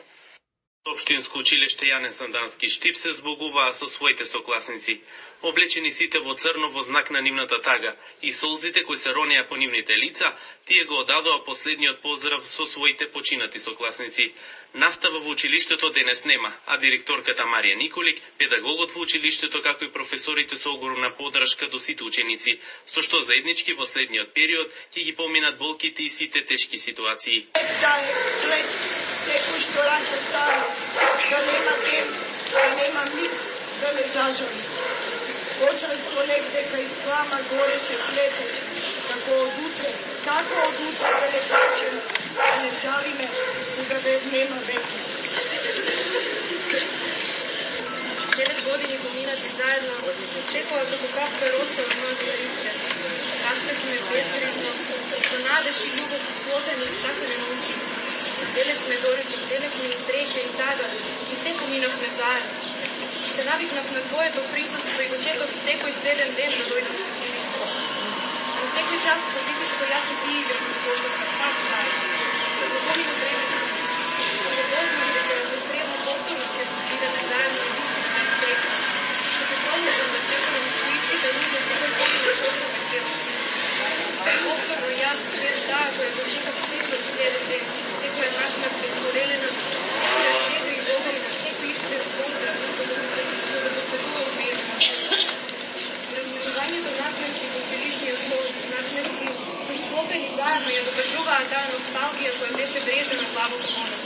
Општинско училиште Јане Сандански Штип се збогуваа со своите сокласници. облечени сите во црно во знак на нивната тага, и солзите кои се ронеа по нивните лица, тие го одадоа последниот поздрав со своите починати сокласници. Настава во училиштето денес нема, а директорката Марија Николик, педагогот во училиштето, како и професорите со огромна поддршка до сите ученици, со што заеднички во следниот период ќе ги поминат болките и сите тешки ситуации. Некој што раѓа старо, да нема ден, да нема миг да не зажали. Почали со лек дека ислама гореше хлебот, како од утре да не плачеме, да не жалиме, кога да нема веќе. 9 години поминати заедно, стекоа како капка роса од мазна рибче. Растехме безгрижно, со надеж и љубов сплотени, така не научи. Делекме доречек, делекме и среќа и тага, и се поминавме заедно. Се навикнав на твоето присуство и го чекав секој следен ден да дојдам во училиште. На секој час потисиш што јас и ти играм на кошарка, пак заедно. Го помина времето. Се дознам дека во средно повторно ќе бидеме заедно и истите и сега. Што ќе продолжам да чекам со истите луѓе за кој помина повторно времето. Повторно јас без таа која го чекав секој следен ден, секоја насмев безподелена, секоја шега и благодарна, секој искрен поздрав, за да го посветувам мирно. Разминувањето насмевки во училишниот двор, насмевки кои склопени заедно ја докажуваа таа носталгија која беше брежена длабоко во нас.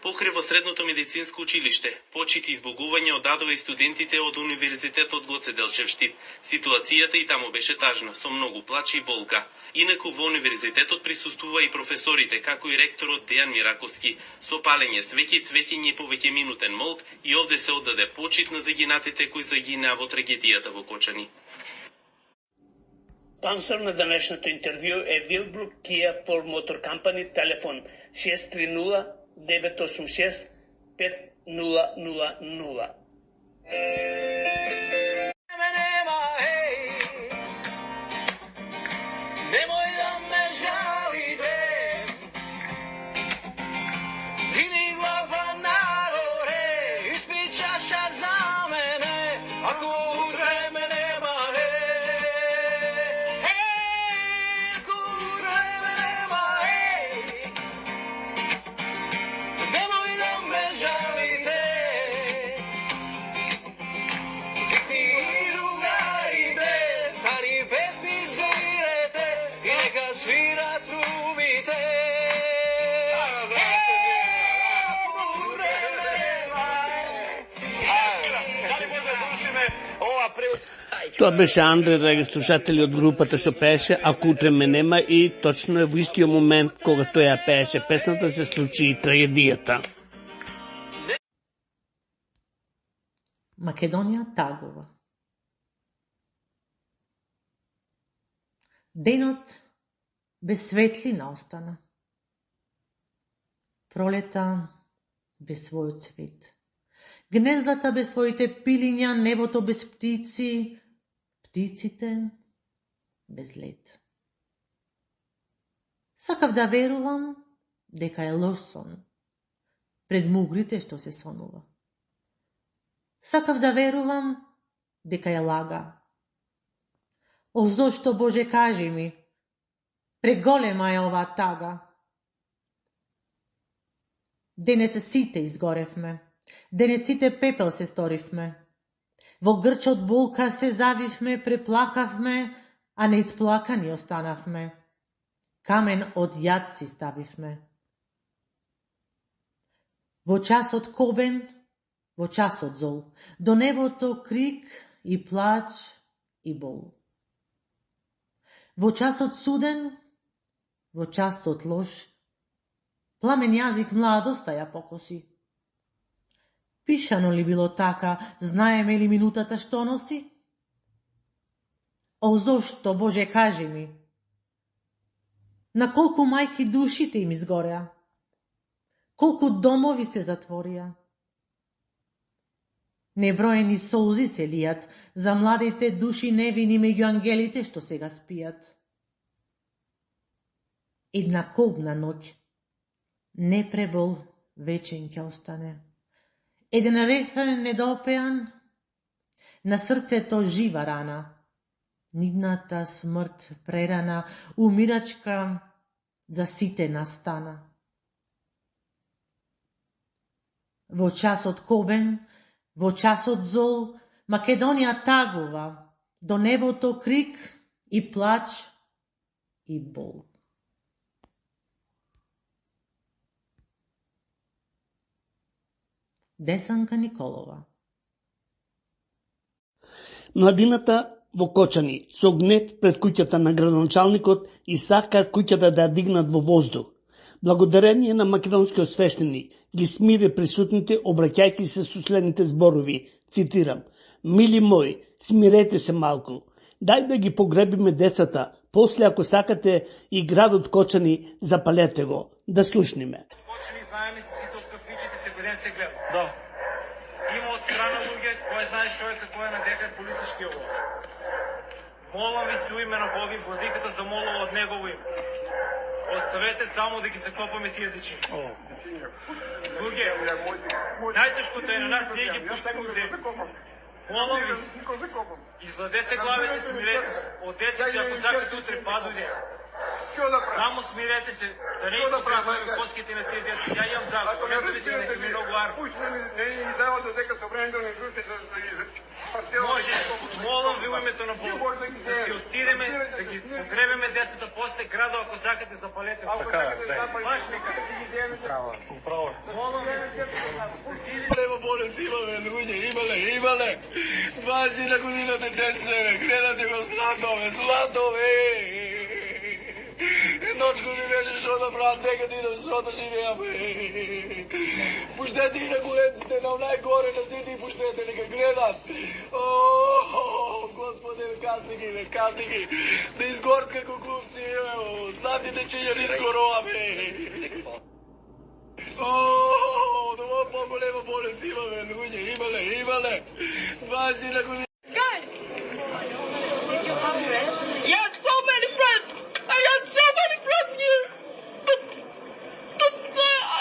Покрај во средното медицинско училиште, почит и избогување одадоа и студентите од Универзитетот Гоце Делчев Штип. Ситуацијата и таму беше тажна, со многу плач и болка. Инаку во универзитетот присуствува и професорите, како и ректорот Дејан Мираковски, со палење свеќи, цвеќење и повеќе минутен молк, и овде се оддаде почит на загинатите кои загинаа во трагедијата во Кочани. Спонсор на денешното интервју е Вилбрук Kia for Motor Company, телефон 630-986-5000. Nemoj da me žalite, idi glava nagore, ispi čaša za mene, ako vreme nema, ako vreme nema, nemoj da me žalite, i drugarite, stari pesmi svirete, i neka svira trubite. Тоа беше Андре, драги слушатели, од групата што пееше "Ако утре ме нема", и точно е во истиот момент кога тој ја пееше песната се случи и трагедијата. Македонија тагува. Денот без светлина остана. Пролета без својот цвет. Гнездата без своите пилиња, небото без птици, птиците без лет. Сакав да верувам дека е лош сон пред мугрите што се сонува. Сакав да верувам дека е лага. О, зошто, Боже, кажи ми, преголема е оваа тага. Денес сите изгоревме, денес сите пепел се сторивме. Во грч од болка се завивме, преплакавме, а неисплакани останавме. Камен од јад си ставивме. Во часот кобен, во часот зол, до небото крик и плач и бол. Во часот суден, во часот лош, пламен јазик младоста ја покоси. Пишано ли било така, знаеме ли минутата што носи? О, зошто, Боже, кажи ми, на колку мајки душите им изгореа, колку домови се затворија. Неброени солзи се лијат за младите души невини меѓу ангелите што сега спијат. Една кобна ноќ, не пребол вечен ќе остане. Еден рефрен недопеан, на срцето жива рана. Нивната смрт прерана, умирачка за сите настана. Во часот кобен, во часот зол, Македонија тагува, до небото крик и плач и бол. Десанка Николова. Младината во Кочани со гнев пред куќата на градоначалникот и сакаат куќата да ја дигнат во воздух. Благодарение на македонскиот свештеник ги смири присутните, обраќајќи се со следните зборови, цитирам: "Мили мои, смирете се малку. Дај да ги погребиме децата, после ако сакате и градот Кочани, запалете го." Да слушниме. Кочани знаеме се сите од кафичите, секој ден се гледа. Да. Има од страна луѓе кој знаеш човека кој е на дека е политички ово. Молам ви се у име на Бог и владиката замолува од негово име. Оставете само да ги закопаме тие дечиња. Луѓе, најтешкото е на нас, ние ги пуштаме од земја. Молам ви се, извадете главите, смирете се, одете се, ако сакате утре падујде. Само смирете се, да не ги потребуваме коските на тие деца. Ја имам закон, не мислите дека ми многу арма. Може, молам ви у името на Бог, да си отидеме, да ги погребеме децата, после града, ако сакате, запалете. Така е, баш нека. Право. Молам ви. Лево болест имаме, луѓе, имале. 20 година детенцеве, гледате го златове. Ночко ми беше шо да правам, дека да идам шо да живеаме. Пуштете и на големците, на најгоре на сите и пуштете, нека гледат. Господе, казни ги, да изгорат како глупци, знатите чиња не изгороваме. Това по-голема болест имаме, луѓе, имале. 20 година. Guys! You have so many friends! I got so many friends here! But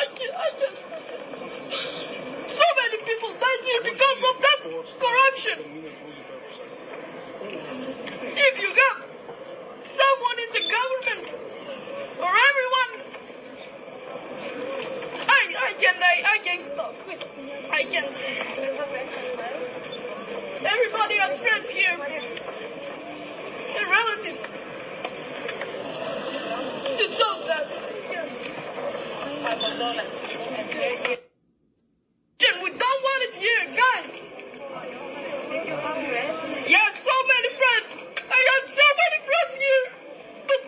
I can't. So many people died here because of that corruption! If you got someone in the government or everyone, I can't talk. I can't. Everybody has friends here. And relatives. It's so sad. We don't want it here, guys. Yeah, so many friends. I got so many friends here. But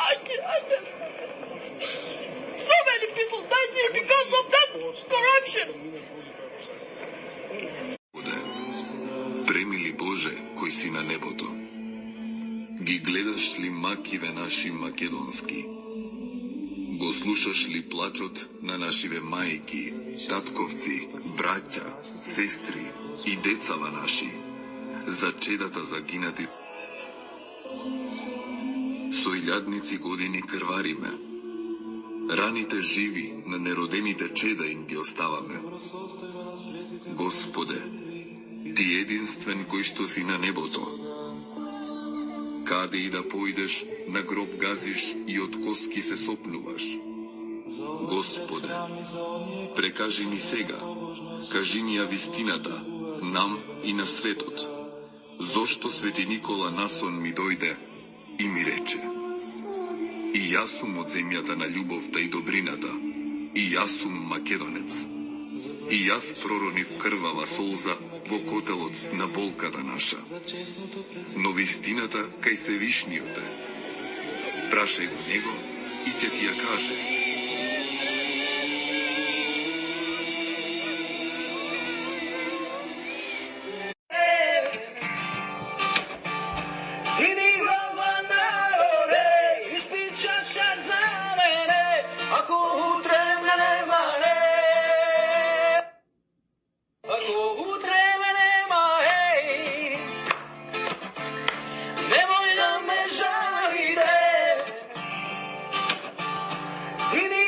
I can't. So many people died here because of that corruption. Премили Боже, кој си на небото, ги гледаш ли макиве наши македонски? Го слушаш ли плачот на нашиве мајки, татковци, браќа, сестри и децава наши, за чедата загинати? Со илјадници години крвариме, раните живи на неродените чеда им ги оставаме. Господе, Ти единствен кој што си на небото. Каде и да појдеш, на гроб газиш и од коски се сопнуваш. Господе, прекажи ни сега, кажи ни ја вистината, нам и на светот. Зошто Свети Никола насон ми дојде и ми рече: и јас сум од земјата на љубовта и добрината, и јас сум македонец. И јас проронив крвава солза во котелот на болката наша. Но вистината кај Севишниот е. Прашај го него и ќе ти ја каже. Ти ни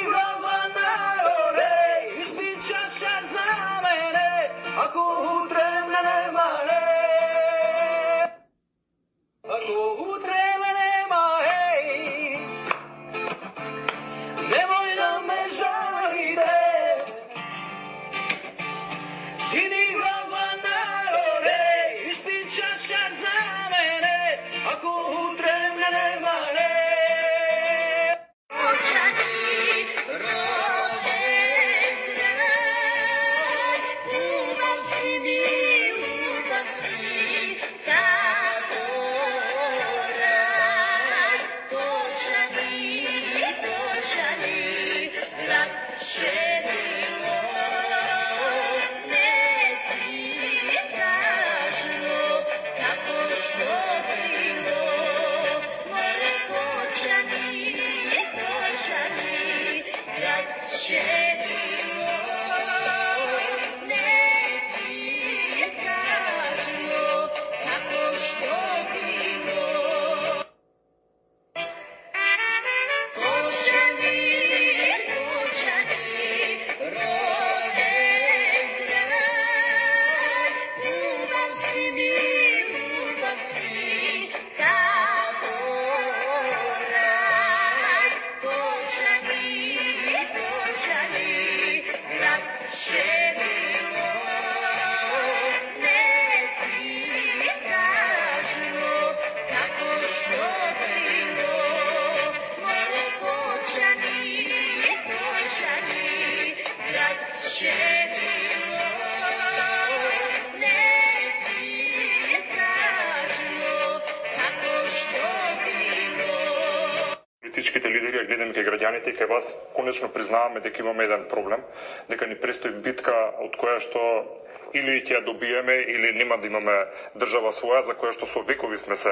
Политичките лидери, гледаме кај граѓаните и кај вас, конечно признаваме дека имаме еден проблем, дека ни престои битка од која што или ќе ја добиеме, или нема да имаме држава своја, за која што со векови сме се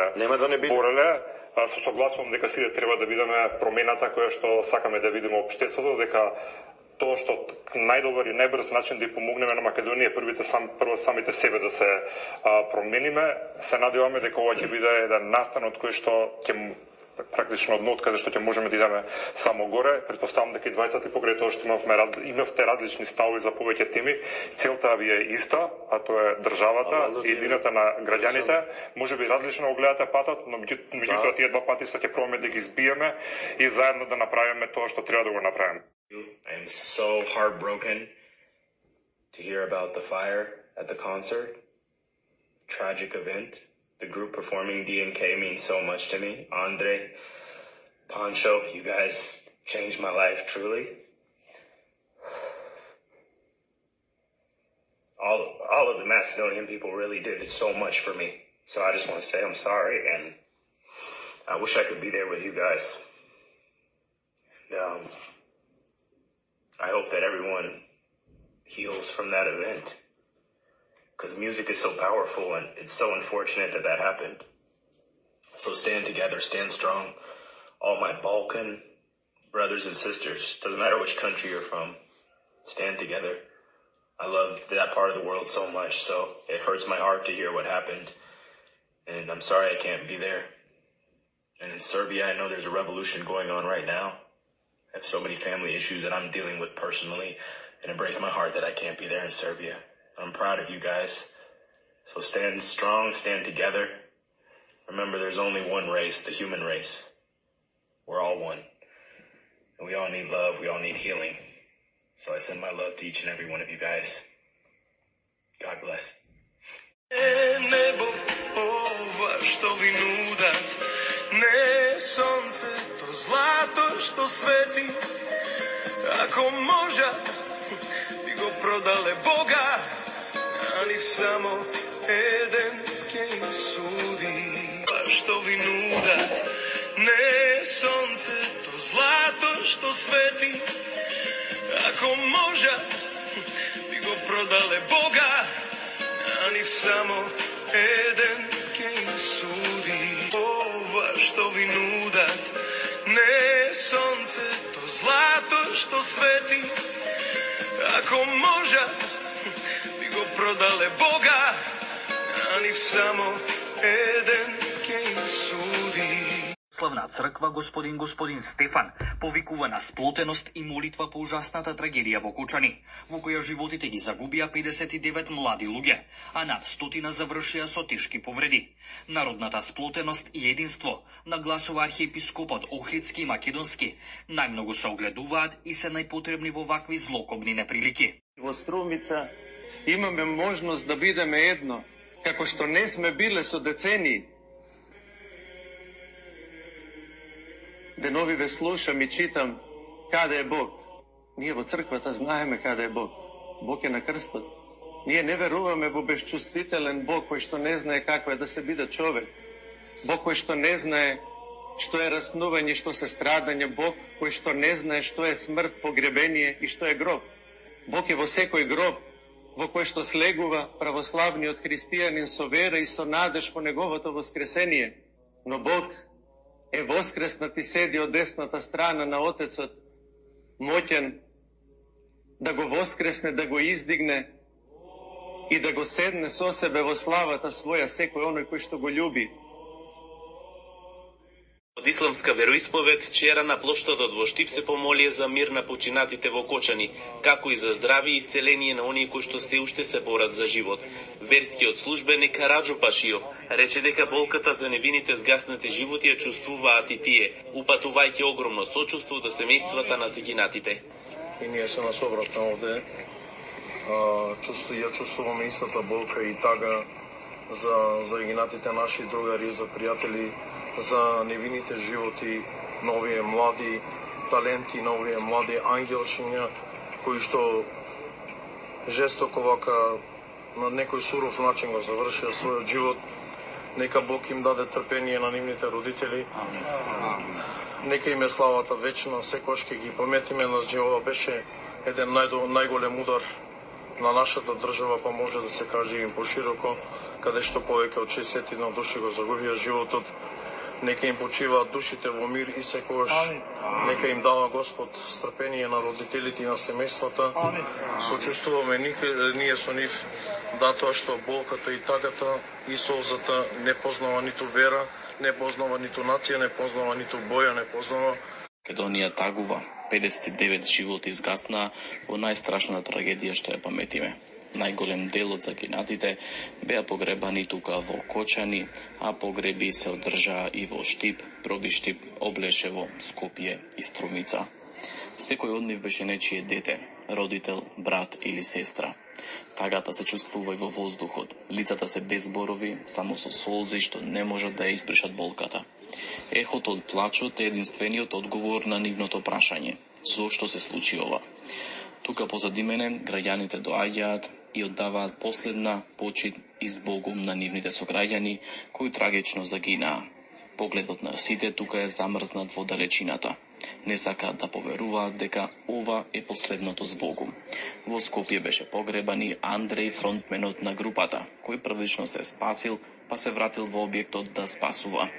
бореле. Се согласувам дека сите треба да видиме промената која што сакаме да видиме општеството, дека тоа што најдобар и најбрз начин да ја помогнеме на Македонија прво самите себе да се промениме. Се надеваме дека ова ќе биде еден настан од кој што ќе практично од нот каде што ќе можеме да идеме само горе. Претпоставам дека и двајцата покрај тоа што имавте различни ставови за повеќе теми, целта ви е иста, а тоа е државата и едината на граѓаните. Може би различно го гледате патот, но меѓутоа тие два пати што ќе пробаме да ги избиеме и заедно да направиме тоа што треба да го направиме. I am so heartbroken to hear about the fire at the concert. Tragic event. The group performing DNK means so much to me. Andre, Pancho, you guys changed my life, truly. All of the Macedonian people really did so much for me. So I just want to say I'm sorry, and I wish I could be there with you guys. And I hope that everyone heals from that event. Because music is so powerful, and it's so unfortunate that that happened. So stand together, stand strong. All my Balkan brothers and sisters, doesn't matter which country you're from, stand together. I love that part of the world so much, so it hurts my heart to hear what happened. And I'm sorry I can't be there. And in Serbia, I know there's a revolution going on right now. I have so many family issues that I'm dealing with personally, and it breaks my heart that I can't be there in Serbia. I'm proud of you guys. So stand strong, stand together. Remember, there's only one race, the human race. We're all one. And we all need love, we all need healing. So I send my love to each and every one of you guys. God bless. Небо, ова што ви нудат, не сонцето, злато што свети. Ако можа, би го продале Бога, али само еден ќе им суди. Што ви нудат, не сонцето, злато што свети. Ако можа, би го продале Бога, али само еден ќе им суди. Ова што ви нудат, не сонцето, злато што свети. Ако можа, би го продале Бога, али само еден ќе им суди. Славна црква господин Стефан повикува на сплотеност и молитва по ужасната трагедија во Кочани, во која животите ги загубија 59 млади луѓе, а над 100 завршија со тешки повреди. Народната сплотеност и единство, нагласува архиепископот Охридски и Македонски, најмногу се огледуваат и се најпотребни во вакви злокобни неприлики. Во Струмица имаме можност да бидеме едно, како што не сме биле со децении. Денови ве слушам и читам каде е Бог. Ние во црквата знаеме каде е Бог. Бог е на крстот. Ние не веруваме во безчувствителен Бог кој што не знае какво е да се биде човек. Бог кој што не знае што е раснување, што се страдање. Бог кој што не знае што е смрт, погребение и што е гроб. Бог е во секој гроб, во кој што слегува православниот христијанин со вера и со надеж по неговото воскресение. Но Бог е воскреснат и седи од десната страна на Отецот, моќен да го воскресне, да го издигне и да го седне со себе во славата своја секој оној кој што го љуби. Од исламска вероисповед, вчера на плоштадот во Штип се помолија за мир на починатите во Кочани, како и за здраве и исцеление на оние кои што се уште се борат за живот. Верскиот службеник Раджо Пашиов рече дека болката за невините згаснати животи ја чувствуваат и тие, упатувајќи огромно сочувство до семејствата на загинатите. И ние се насобратме овде. Ја чувствуваме истата болка и тага за загинатите наши другари, за пријатели, за невините животи на овие млади таленти, на овие млади ангелчиња, кои што жестоко вака на некој суров начин го завршија својот живот. Нека Бог им даде трпение на нивните родители. Нека им е славата вечна, секојаш ќе ги паметиме, значи ова беше еден најголем удар на нашата држава, па може да се каже и пошироко, каде што повеќе од 61 души го загубија животот. Нека им почиваат душите во мир и секогаш нека им дава Господ страпение на родителите и на семејствата. Сочувствуваме ние со нив, затоа што болката и тагата и солзата не познава ниту вера, не познава ниту нација, не познава ниту боја, не познава. Македонија тагува. 59 животи изгасна во најстрашната трагедија што ја паметиме. Најголем дел од загинатите беа погребани тука во Кочани, а погреби се одржаа и во Штип, Пробиштип, Облешево, Скопје и Струмица. Секој од нив беше нечие дете, родител, брат или сестра. Тагата се чувствува и во воздухот. Лицата се без зборови, само со солзи што не можат да ја испришат болката. Ехото од плачот е единствениот одговор на нивното прашање. Зошто се случи ова? Тука позади мене граѓаните доаѓаат и оддаваат последна почит и збогум на нивните сограѓани кои трагично загинаа. Погледот на сите тука е замрзнат во далечината. Не сакаат да поверуваат дека ова е последното збогум. Во Скопје беше погребан и Андреј, фронтменот на групата, кој првично се спасил, па се вратил во објектот да спасува.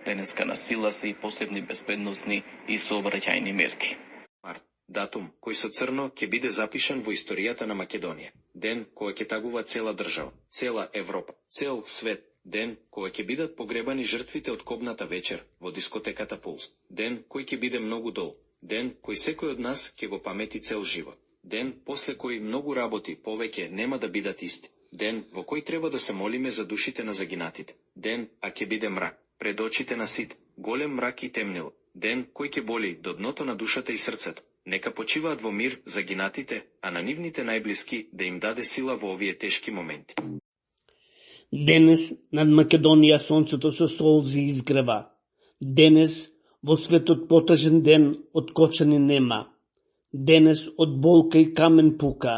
Денеска на сила се и последни безбедносни и сообраќајни мерки. Датум кој со црно ќе биде запишан во историјата на Македонија. Ден кој ќе тагува цела држава, цела Европа, цел свет. Ден кој ќе бидат погребани жртвите од кобната вечер во дискотеката Пулс. Ден кој ќе биде многу дол. Ден кој секој од нас ќе го памети цел живот. Ден после кој многу работи повеќе нема да бидат исти. Ден во кој треба да се молиме за душите на загинатите. Ден, а ќе биде мрак пред очите на сите, голем мрак и темнил. Ден кој ќе боли до дното на душата и срцето. Нека почиваат во мир загинатите, а на нивните најблиски да им даде сила во овие тешки моменти. Денес над Македонија сонцето со солзи изгрева. Денес во светот потажен ден од Кочани нема. Денес од болка и камен пука.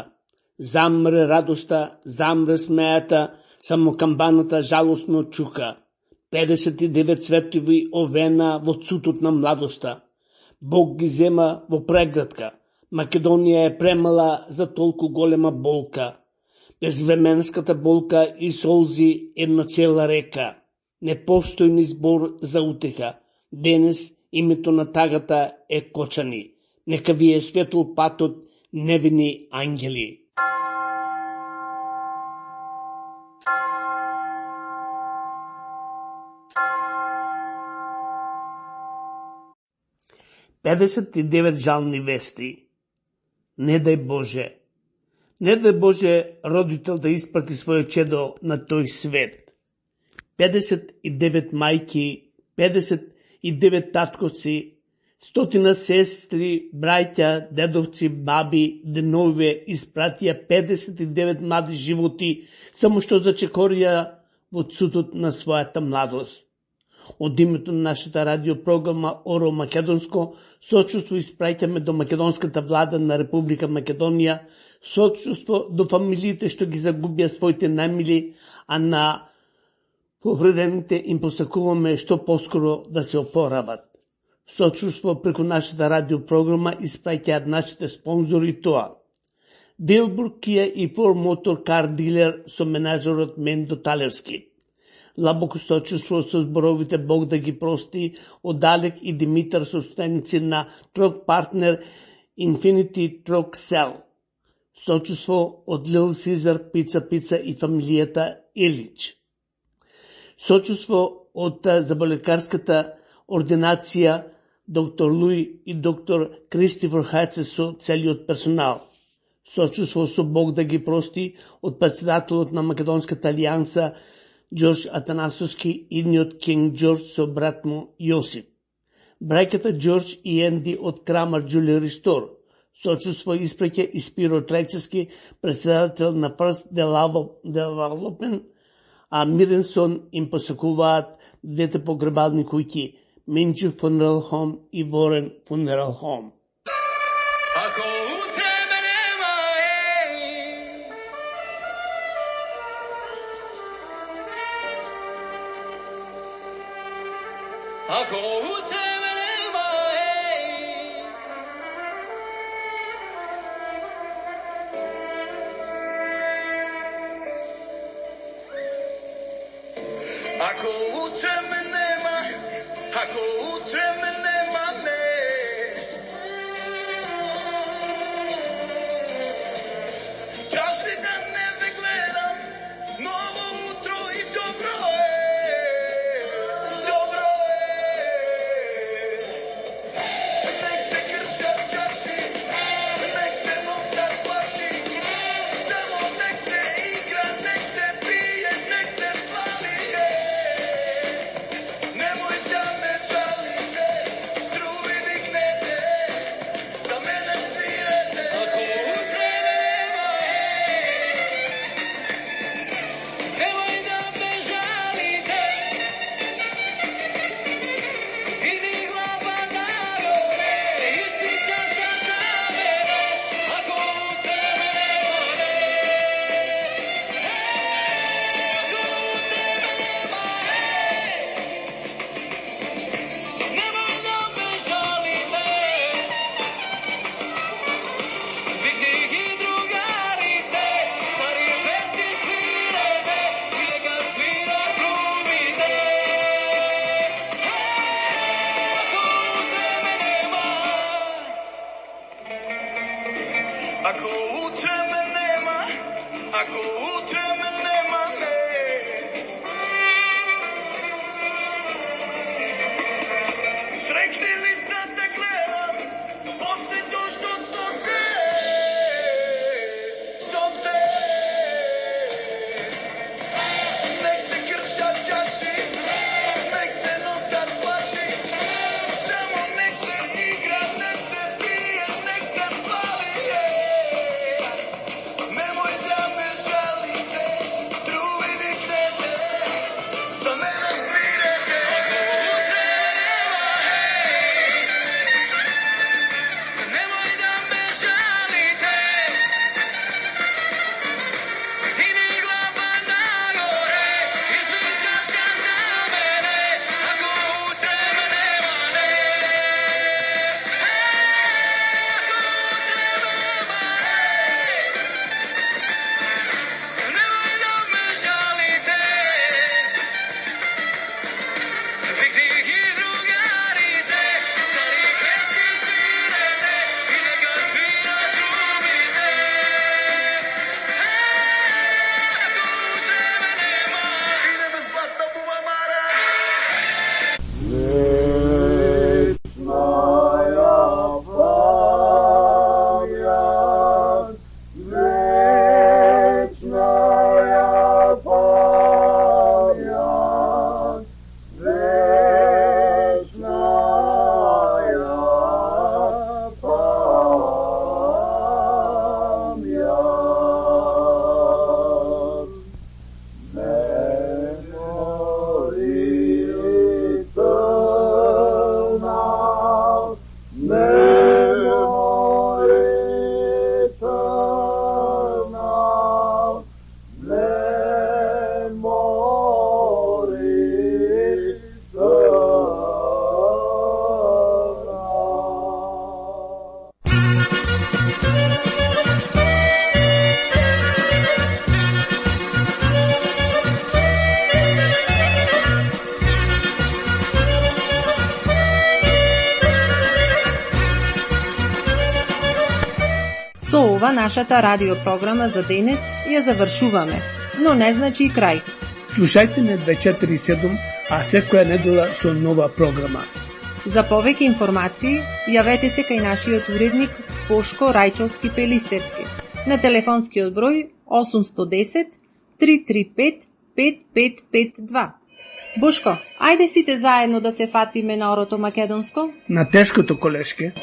Замре радоста, замре смејата, само камбаната жалосно чука. 59 цветови овена во цутот на младоста. Бог ги зема во преградка. Македонија е премала за толку голема болка. Безвременската болка и солзи една цела река. Непостојни збор за утеха. Денес името на тагата е Кочани. Нека ви е светол патот, невини ангели. Педесет и 9 жални вести. Не дај Боже. Не дај Боже родител да испрати своје чедо на тој свет. 59 мајки, 59 татковци, 100 сестри, браќа, дедовци, баби, денове испратија 59 млади животи, само што зачекорија во цутот на својата младост. Од името на нашата радиопрограма Оро Македонско, сочувство испраќаме до македонската влада на Република Македонија, сочувство до фамилиите што ги загубија своите најмили, а на повредените им посакуваме што поскоро да се опорават. Сочувство преку нашата радиопрограма испраќаат нашите спонзори тоа: Вилбур Кија и Фор Мотор Кар Дилер со менаџерот Мендо Талевски. Лабоко сочувство со зборовите Бог да ги прости од Алек и Димитар, собственици на Трок Партнер Infinity Truck Cell. Сочувство од Лил Сизар, Пица Пица и фамилијата Илич. Сочувство од заболекарската ординација доктор Луи и доктор Кристофер Хаце со целиот персонал. Сочувство со Бог да ги прости од председателот на Македонската алијанса Ѓорџ Атанасовски и идниот Кинг Ѓорџ со брат му Јосип. Браќата Ѓорџ и Енди од Крамар Џулиери Стор. Сочувство испреќа и Спиро Трајчевски, председател на First Development, а Миренсон им посакуваат двете погребални куќи, Минџу Funeral Home и Ворен Funeral Home. Ако утре ме нема, ако утре ме нема, ако утре ме нема, ако утре ме нема, не. Кажи да не ве гледам, ново утро и добро е, добро е. Нек се крчат чаши, нек се ноктар плачи, само нек се игра, нек се пие, нек се слави, немој да ме жалите, ова нашата радиопрограма за денес ја завршуваме, но не значи и крај. Слушајте не 247, а секоја недела со нова програма. За повеќе информации, јавете се кај нашиот уредник Бошко Рајчовски Пелистерски на телефонскиот број 810 335 5552. Бошко, ајде сите заедно да се фатиме на орото македонско? На тешкото колешке.